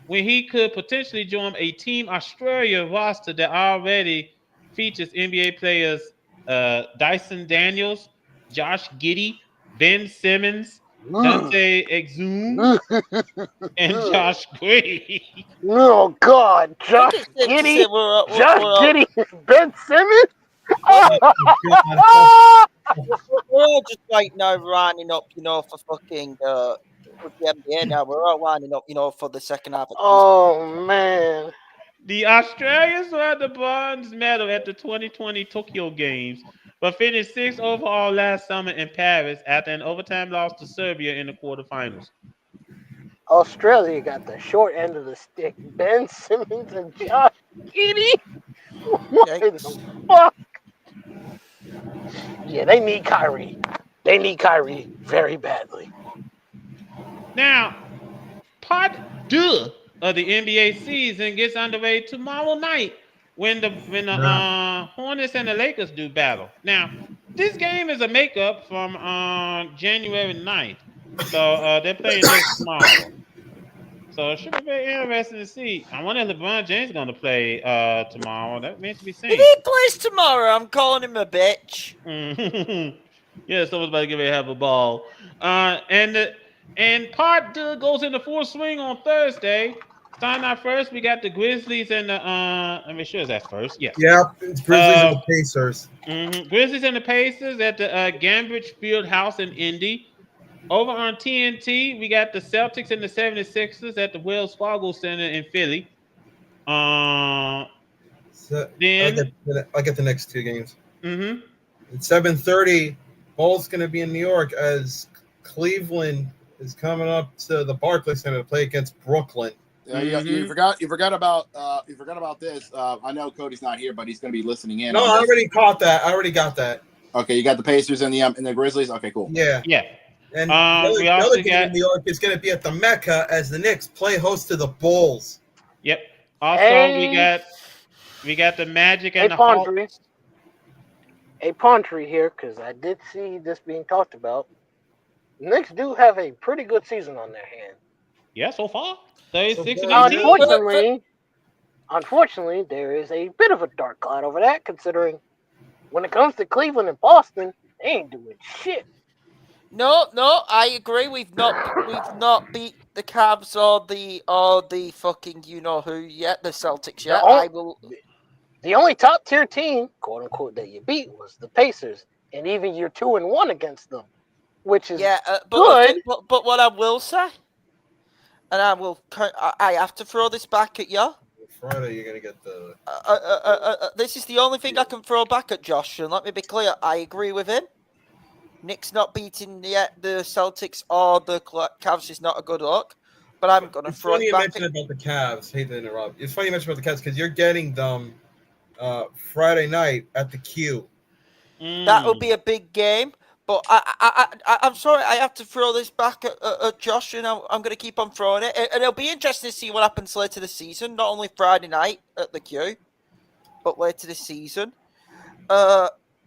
when he could potentially join a Team Australia roster that already features NBA players Dyson Daniels, Josh Giddey, Ben Simmons, Dante Exum, and Josh Green. Oh God, Josh Giddey, Ben Simmons. We're all just right now lining up, for fucking for the NBA now. We're all lining up, for the second half. Oh man. The Australians won the bronze medal at the 2020 Tokyo Games, but finished 6th overall last summer in Paris after an overtime loss to Serbia in the quarterfinals. Australia got the short end of the stick. Ben Simmons and Josh Giddey. What the fuck? Yeah, they need Kyrie. They need Kyrie very badly. Now, part 2 of the NBA season gets underway tomorrow night when the Hornets and the Lakers do battle. Now, this game is a makeup from January 9th. So they're playing this tomorrow. So it should be very interesting to see. I wonder if LeBron James is going to play tomorrow. That remains to be seen. If he plays tomorrow, I'm calling him a bitch. Yeah, someone's about to give a have a ball. And part 2 goes into full swing on Thursday. Starting out first, we got the Grizzlies and the let me sure that's first. Yes. Yeah, it's Grizzlies and the Pacers. Grizzlies and the Pacers at the Gainbridge Field House in Indy. Over on TNT, we got the Celtics and the 76ers at the Wells Fargo Center in Philly. Then I'll get the next two games. At 7:30, both going to be in New York as Cleveland is coming up to the Barclays Center to play against Brooklyn. You forgot about this. I know Cody's not here, but he's going to be listening in. No, I already caught that. I already got that. Okay, you got the Pacers and the Grizzlies. Okay, cool. Yeah. And we the also other game got in New York is going to be at the Mecca as the Knicks play host to the Bulls. Yep. Also, we got the Magic and the Hawks. A Pondry here, because I did see this being talked about. The Knicks do have a pretty good season on their hands. Yeah, so far. 36 and 18. Unfortunately, there is a bit of a dark cloud over that, considering when it comes to Cleveland and Boston, they ain't doing shit. No, I agree. We've not beat the Cavs or the fucking you know who yet, the Celtics yet. The only top tier team, quote unquote, that you beat was the Pacers, and even you're 2-1 against them, which is good. But what I will say, and I have to throw this back at you. Friday, you're gonna get the. This is the only thing I can throw back at Josh, and let me be clear. I agree with him. Knicks not beating yet the Celtics or the Cavs is not a good look, but I'm gonna throw it back. It's funny you mentioned about the Cavs. Hate to interrupt. It's funny you mentioned about the Cavs because you're getting them Friday night at the Q. That will be a big game. But I'm sorry, I have to throw this back at Josh, and I'm going to keep on throwing it. And it'll be interesting to see what happens later this season, not only Friday night at the Q, but later this season.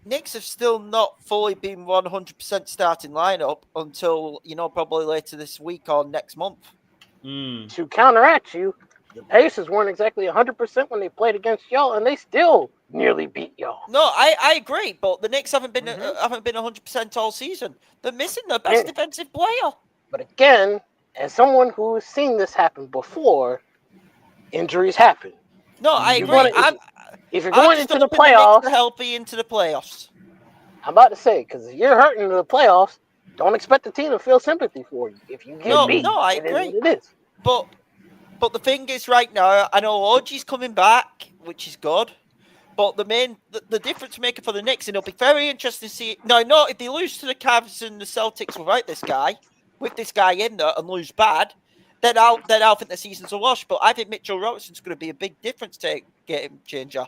Knicks have still not fully been 100% starting lineup until, probably later this week or next month. To counteract you, the Pacers weren't exactly 100% when they played against y'all, and they still nearly beat y'all. No, I agree, but the Knicks haven't been 100% all season. They're missing their best defensive player. But again, as someone who's seen this happen before, injuries happen. No, I agree. If you're going into the playoffs, healthy into the playoffs. I'm about to say, because if you're hurting into the playoffs, don't expect the team to feel sympathy for you. If you get beat, I agree. It is. But the thing is, right now, I know OG's coming back, which is good. But the difference maker for the Knicks, and it'll be very interesting to see. Now, I know if they lose to the Cavs and the Celtics without this guy, with this guy in there, and lose bad, then I'll think the season's a wash. But I think Mitchell Robinson's going to be a big difference game changer.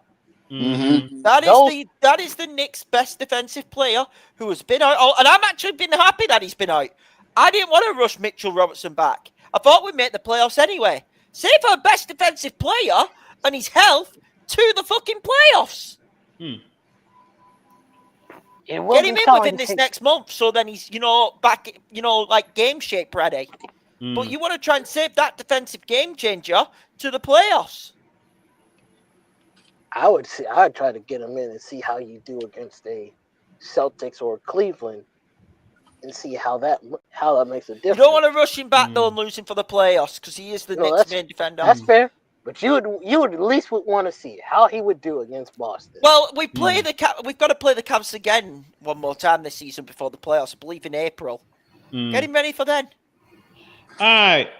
Mm-hmm. That is the Knicks' best defensive player who has been out, and I'm actually been happy that he's been out. I didn't want to rush Mitchell Robertson back. I thought we'd make the playoffs anyway. Save our best defensive player and his health to the fucking playoffs. Get him in within this next month, so then he's back, like game shape ready. But you want to try and save that defensive game changer to the playoffs. I'd try to get him in and see how you do against a Celtics or Cleveland, and see how that makes a difference. You don't want to rush him back though and lose him for the playoffs because he is the next main defender. That's fair, but you would at least want to see how he would do against Boston. Well, we've got to play the Cavs again one more time this season before the playoffs. I believe in April. Get him ready for then. All right.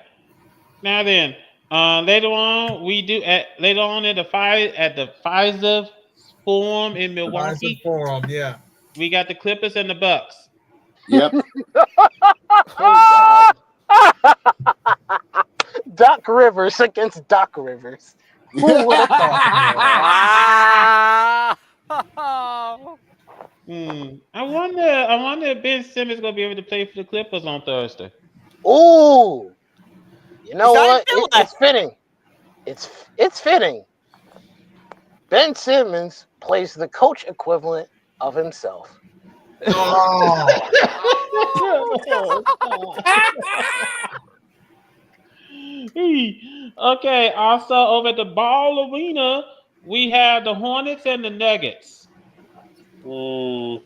Now then, later on at the Pfizer Forum in Milwaukee. Forum, yeah. We got the Clippers and the Bucks. Yep. Doc Rivers against Doc Rivers. Who would have thought? I wonder if Ben Simmons gonna be able to play for the Clippers on Thursday. Oh, you know what? It's fitting. It's fitting. Ben Simmons plays the coach equivalent of himself. Oh. Okay, also over at the Ball Arena, we have the Hornets and the Nuggets. Well,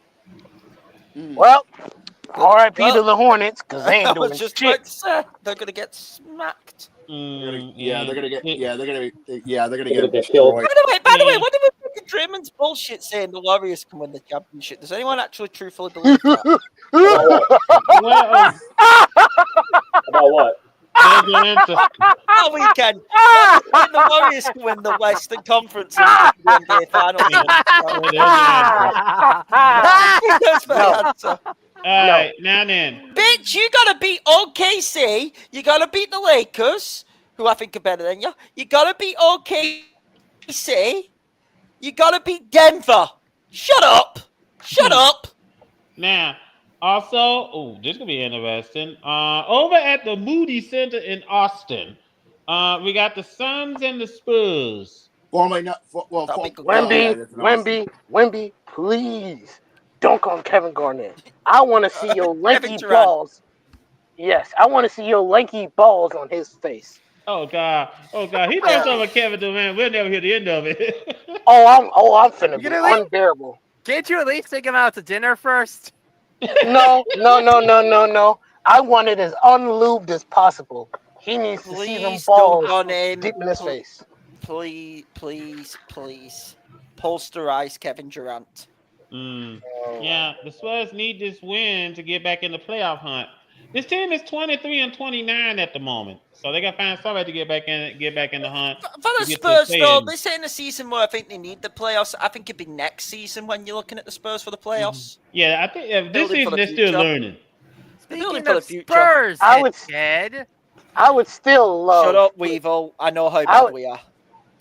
RIP to the Hornets because they ain't doing shit. They're gonna get smacked. They're gonna get destroyed. By the way, what do we think of Draymond's bullshit saying the Warriors can win the championship? Does anyone actually truthfully believe that? About what? Oh, we can. The Warriors can win the Western Conference in the NBA Finals. That's my answer. All right, now then. Bitch, you gotta beat OKC. You gotta beat the Lakers, who I think are better than you. You gotta beat OKC. You gotta beat Denver. Shut up. Shut up. Now, also, this is gonna be interesting. Over at the Moody Center in Austin, we got the Suns and the Spurs. Wemby, please dunk on Kevin Garnett. I want to see your lanky balls. Yes, I want to see your lanky balls on his face. Oh God! He does something with Kevin Durant. We'll never hear the end of it. I'm finna be unbearable. Can't you at least take him out to dinner first? No. I want it as unlubed as possible. He needs to see them balls deep in his face. Please. Posterize Kevin Durant. Yeah, the Spurs need this win to get back in the playoff hunt. This team is 23-29 at the moment, so they got to find somebody to get back in the hunt. For the Spurs, though, this ain't a season where I think they need the playoffs. I think it'd be next season when you're looking at the Spurs for the playoffs. Yeah, I think this season they're still learning. Building for the future. Spurs, I would still love. Shut up, Weevil. I know how bad we are.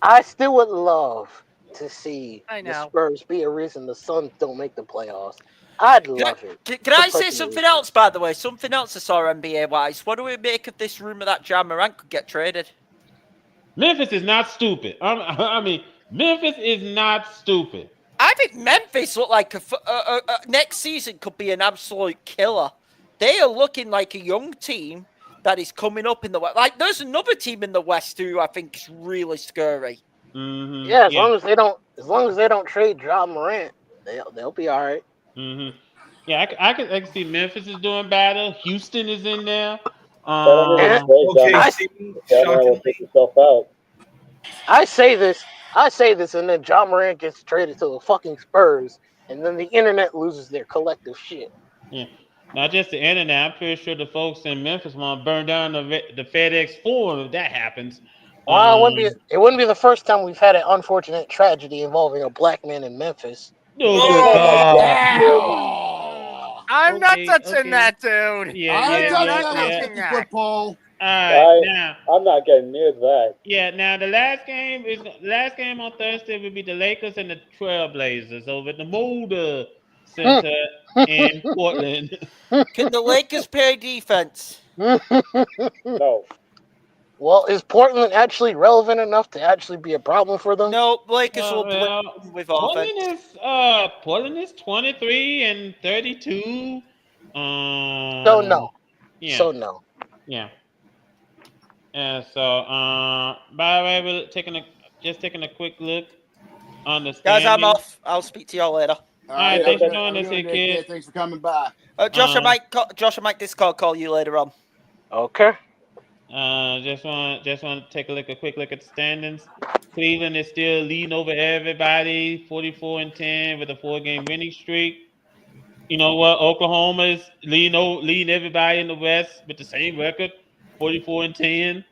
I still would love to see the Spurs be a reason the Suns don't make the playoffs. I'd love it. Can I say something else, by the way? Something else I saw NBA-wise. What do we make of this rumor that Ja Morant could get traded? Memphis is not stupid. I mean, Memphis is not stupid. I think Memphis look like next season could be an absolute killer. They are looking like a young team that is coming up in the West. Like, there's another team in the West who I think is really scary. Mm-hmm. Yeah, as long as they don't trade Ja Morant, they'll be all right. Mm-hmm. Yeah, I can see Memphis is doing better. Houston is in there. I say this, and then Ja Morant gets traded to the fucking Spurs, and then the internet loses their collective shit. Yeah, not just the internet. I'm pretty sure the folks in Memphis want to burn down the FedEx Forum if that happens. Well, it wouldn't be the first time we've had an unfortunate tragedy involving a black man in Memphis. I'm not touching that, dude. Yeah. Football. I'm not getting near that. Yeah, now the last game on Thursday will be the Lakers and the Trailblazers over at the Moda Center in Portland. Can the Lakers play defense? No. Well, is Portland actually relevant enough to actually be a problem for them? No, Lakers will play with offense. Portland is 23-32. So no. Yeah. So no. Yeah. And so, by the way, we're taking a quick look on the standings. Guys, I'm off. I'll speak to y'all later. All right, thanks for joining us, kid. Thanks for coming by. Josh and Mike Discord call you later on. Okay. Just want to take a quick look at the standings. Cleveland is still leading over everybody, 44-10 with a 4-game winning streak. You know what? Oklahoma is leading everybody in the West with the same record, 44-10.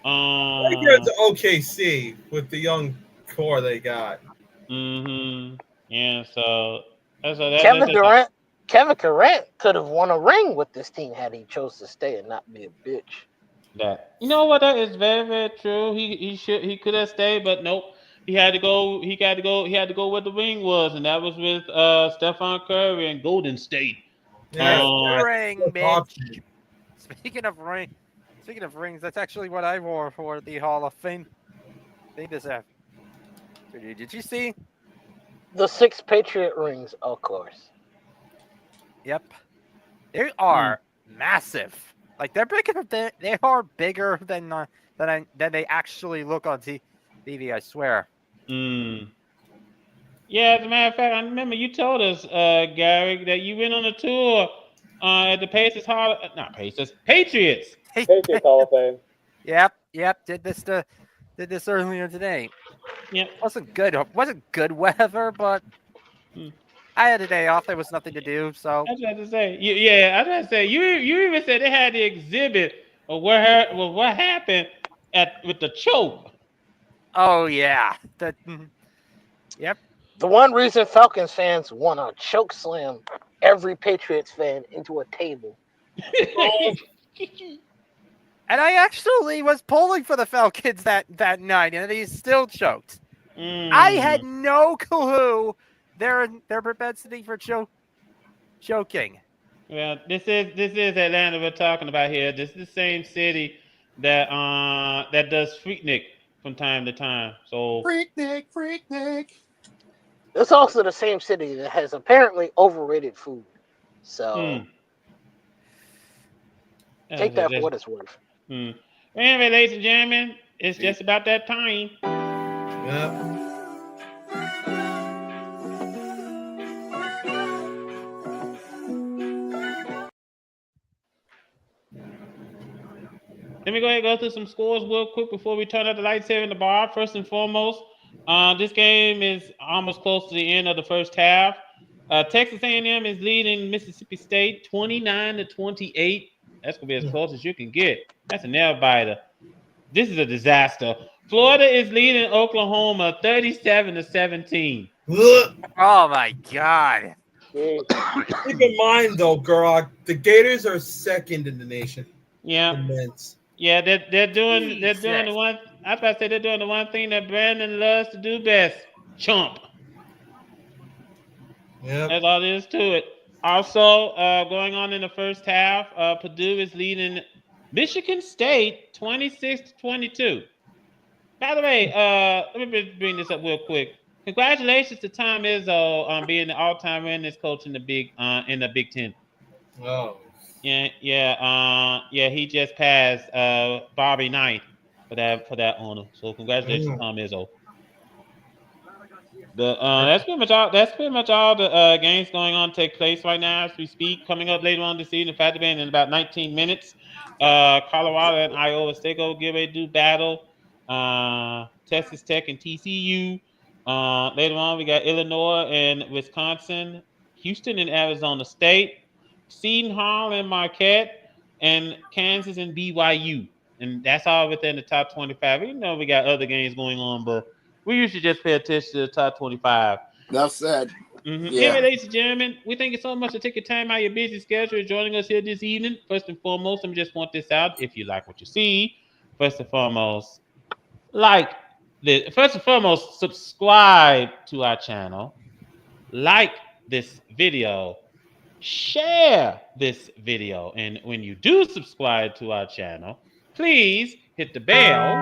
I get to OKC with the young core they got. Mm-hmm. Yeah. So Kevin Durant could have won a ring with this team had he chose to stay and not be a bitch. That that is very, very true. He could have stayed, but nope. He had to go where the ring was, and that was with Stephen Curry and Golden State. Ring, bitch. Speaking of rings, that's actually what I wore for the Hall of Fame. Did you see? The 6 Patriot rings, of course. Yep. They are massive. Like they are bigger than they actually look on TV. I swear. Yeah, as a matter of fact, I remember you told us, Gary, that you went on a tour at the Patriots Hall of Fame. Yep. Did this earlier today. Yeah, wasn't good weather, but I had a day off. There was nothing to do, so. I was about to say, you even said they had the exhibit of what happened with the choke. Oh yeah, yep. The one reason Falcons fans want to choke slam every Patriots fan into a table. And I actually was pulling for the Falcons that night, and he still choked. I had no clue their propensity for choking. Well, this is Atlanta we're talking about here. This is the same city that does Freaknik from time to time. So Freaknik. It's also the same city that has apparently overrated food. So take that for what it's worth. Anyway, ladies and gentlemen, it's just about that time. Yeah. Let me go ahead and go through some scores real quick before we turn out the lights here in the bar. First and foremost, this game is almost close to the end of the first half. Texas A&M is leading Mississippi State 29-28. That's going to be as close as you can get. That's a nail biter. This is a disaster. Florida is leading Oklahoma 37-17. Oh, my God. Keep in mind, though, girl, the Gators are second in the nation. Yeah. Immense. Yeah, they're doing the one. I was about to say they're doing the one thing that Brandon loves to do best: chump. Yeah, that's all there is to it. Also, going on in the first half, Purdue is leading Michigan State 26-22. By the way, let me bring this up real quick. Congratulations to Tom Izzo on being the all-time winningest coach in the Big Ten. Oh. Yeah. He just passed Bobby Knight for that honor. So congratulations, Tom Izzo. That's pretty much all the games going on take place right now as we speak. Coming up later on this evening, fact in about 19 minutes, Colorado and Iowa State will give a do battle. Texas Tech and TCU. Later on, we got Illinois and Wisconsin, Houston and Arizona State, Seton Hall and Marquette, and Kansas and BYU. And that's all within the top 25. You know, we got other games going on, but we usually just pay attention to the top 25. Enough said. Yeah. Anyway, ladies and gentlemen, we thank you so much for taking time out of your busy schedule and joining us here this evening. First and foremost, let me just point this out. If you like what you see, first and foremost, subscribe to our channel, like this video, share this video, and when you do subscribe to our channel, please hit the bell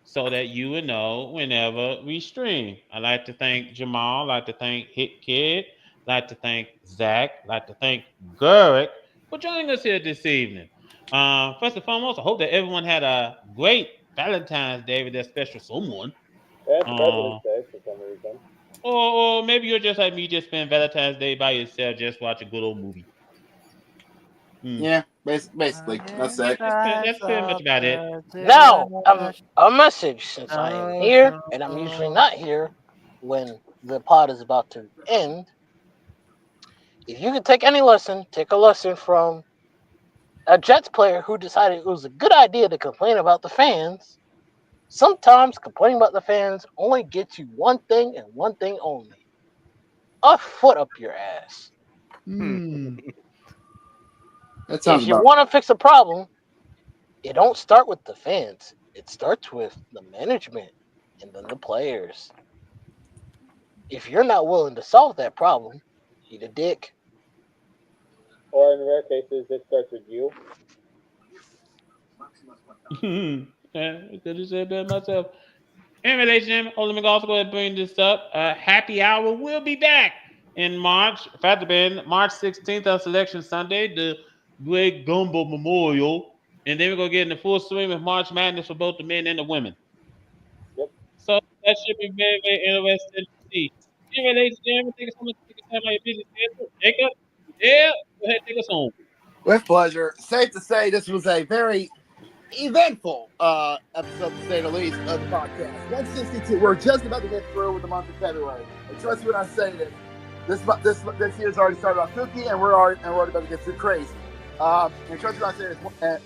so that you will know whenever we stream. I'd like to thank Jamal, I'd like to thank Hit Kid, I'd like to thank Zach, I'd like to thank Gurrick for joining us here this evening. First and foremost, I hope that everyone had a great Valentine's Day with their special someone. That's President's Day for some reason. Or maybe you're just like me, just spend Valentine's Day by yourself, just watch a good old movie. Yeah, basically. That's it. That's pretty much about it. Now, a message, since I am here, and I'm usually not here when the pod is about to end. If you can take any lesson, take a lesson from a Jets player who decided it was a good idea to complain about the fans. Sometimes complaining about the fans only gets you one thing and one thing only: a foot up your ass. If you want to fix a problem, it don't start with the fans. It starts with the management and then the players. If you're not willing to solve that problem, eat a dick. Or in rare cases, it starts with you. Yeah, I could have said that myself. Anyway, ladies and gentlemen, let me also go ahead and bring this up. Happy Hour will be back in March. Fact been March 16th on Selection Sunday, the Great Gumbo Memorial. And then we're going to get in the full swing of March Madness for both the men and the women. Yep. So that should be very, very interesting to see. Anyway, ladies and gentlemen, thank you so much for taking time out of your busy schedule. Jacob, yeah, go ahead and take us home. With pleasure. Safe to say this was a very eventful episode, to say the least, of the podcast. 162. We're just about to get through with the month of February. And trust me when I say this year's already started off kooky, and we're already about to get too crazy. And trust me when I say this,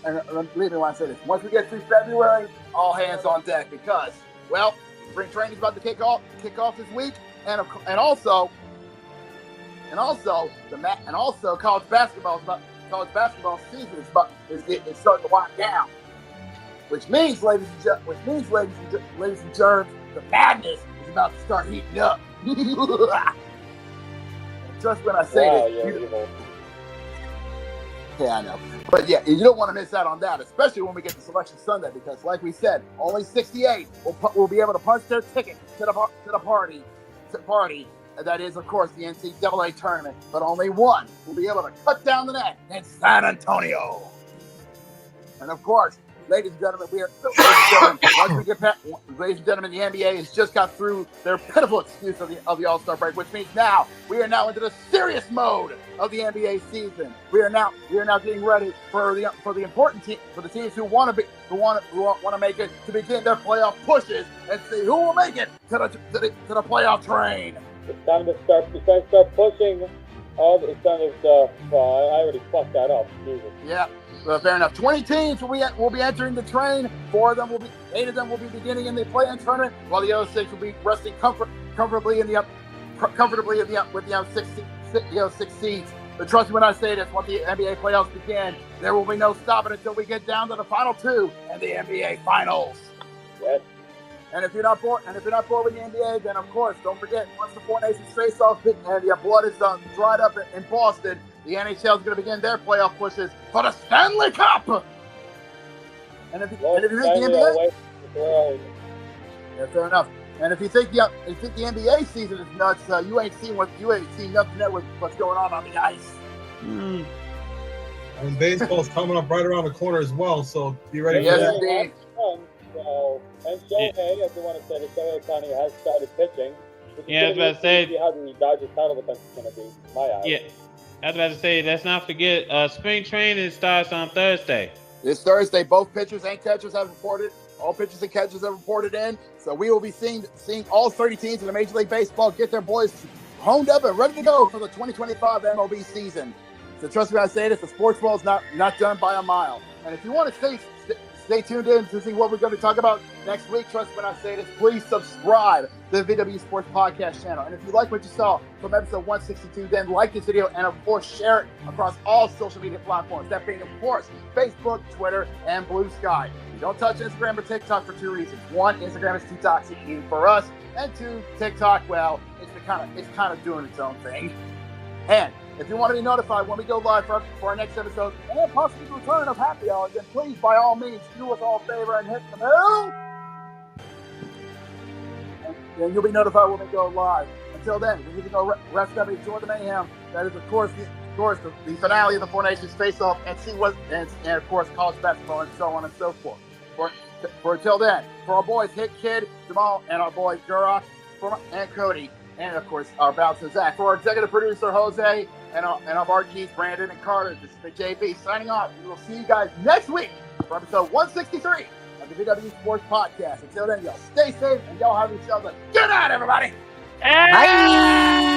and believe me when I say this. Once we get through February, all hands on deck, because, well, spring training's about to kick off this week, and also college basketball season is starting to wind down. Which means, ladies and germs, the madness is about to start heating up. Just when I say this. Yeah, I know. But yeah, you don't want to miss out on that, especially when we get to Selection Sunday, because like we said, only 68 will be able to punch their ticket to the party. That is, of course, the NCAA tournament, but only one will be able to cut down the net in San Antonio. And of course, ladies and gentlemen, ladies and gentlemen, the NBA has just got through their pitiful excuse of the All-Star break, which means now we are now into the serious mode of the NBA season. We are now getting ready for the important team, for the teams who want to make it, to begin their playoff pushes and see who will make it to the playoff train. It's time to start pushing. It's time to I already fucked that up. Jesus. Yeah. Fair enough. 20 teams will be entering the train. 8 of them will be beginning in the play-in tournament, while the other 6 will be resting comfortably with the 6 seeds. But trust me when I say this: once the NBA playoffs begin, there will be no stopping until we get down to the final 2 and the NBA Finals. Yes. And if you're not bored with the NBA, then of course, don't forget, once the Four Nations face-off and the blood is dried up in Boston, the NHL is going to begin their playoff pushes for the Stanley Cup. And if you think the NBA, yeah, fair enough. And if you think the NBA season is nuts, you ain't seen nothing there with what's going on the ice. And baseball's coming up right around the corner as well, so be ready for that. Yes, indeed. And Shohei, if you want to say, Shohei Ohtani has started pitching. Yeah, I was about to say. See how the Dodgers title defense is going to be. In my eyes. Yeah, I was about to say. Let's not forget, spring training starts on Thursday. This Thursday, both pitchers and catchers have reported. All pitchers and catchers have reported in. So we will be seeing all 30 teams in the Major League Baseball get their boys honed up and ready to go for the 2025 MLB season. So trust me when I say this: the sports world is not done by a mile. And if you want to stay tuned in to see what we're going to talk about next week, trust me when I say this, please subscribe to the VWU Sports Podcast channel. And if you like what you saw from episode 162, then like this video and, of course, share it across all social media platforms. That being, of course, Facebook, Twitter, and Blue Sky. You don't touch Instagram or TikTok for 2 reasons. 1, Instagram is too toxic even for us. And 2, TikTok, well, it's kind of doing its own thing. And if you want to be notified when we go live for our next episode and possibly the return of Happy Hour, then please, by all means, do us all a favor and hit the bell. And you'll be notified when we go live. Until then, we need to go rest up and enjoy the mayhem. That is, of course, the finale of the Four Nations face-off and of course, college basketball and so on and so forth. For until then, for our boys Hit Kid, Jamal, and our boys Durock, and Cody, and of course our bouncer Zach, for our executive producer Jose, and our marquees Brandon and Carter, this is the JB signing off. We will see you guys next week for episode 163 of the VW Sports Podcast. Until then, y'all stay safe and y'all have yourselves a good night, everybody. Bye.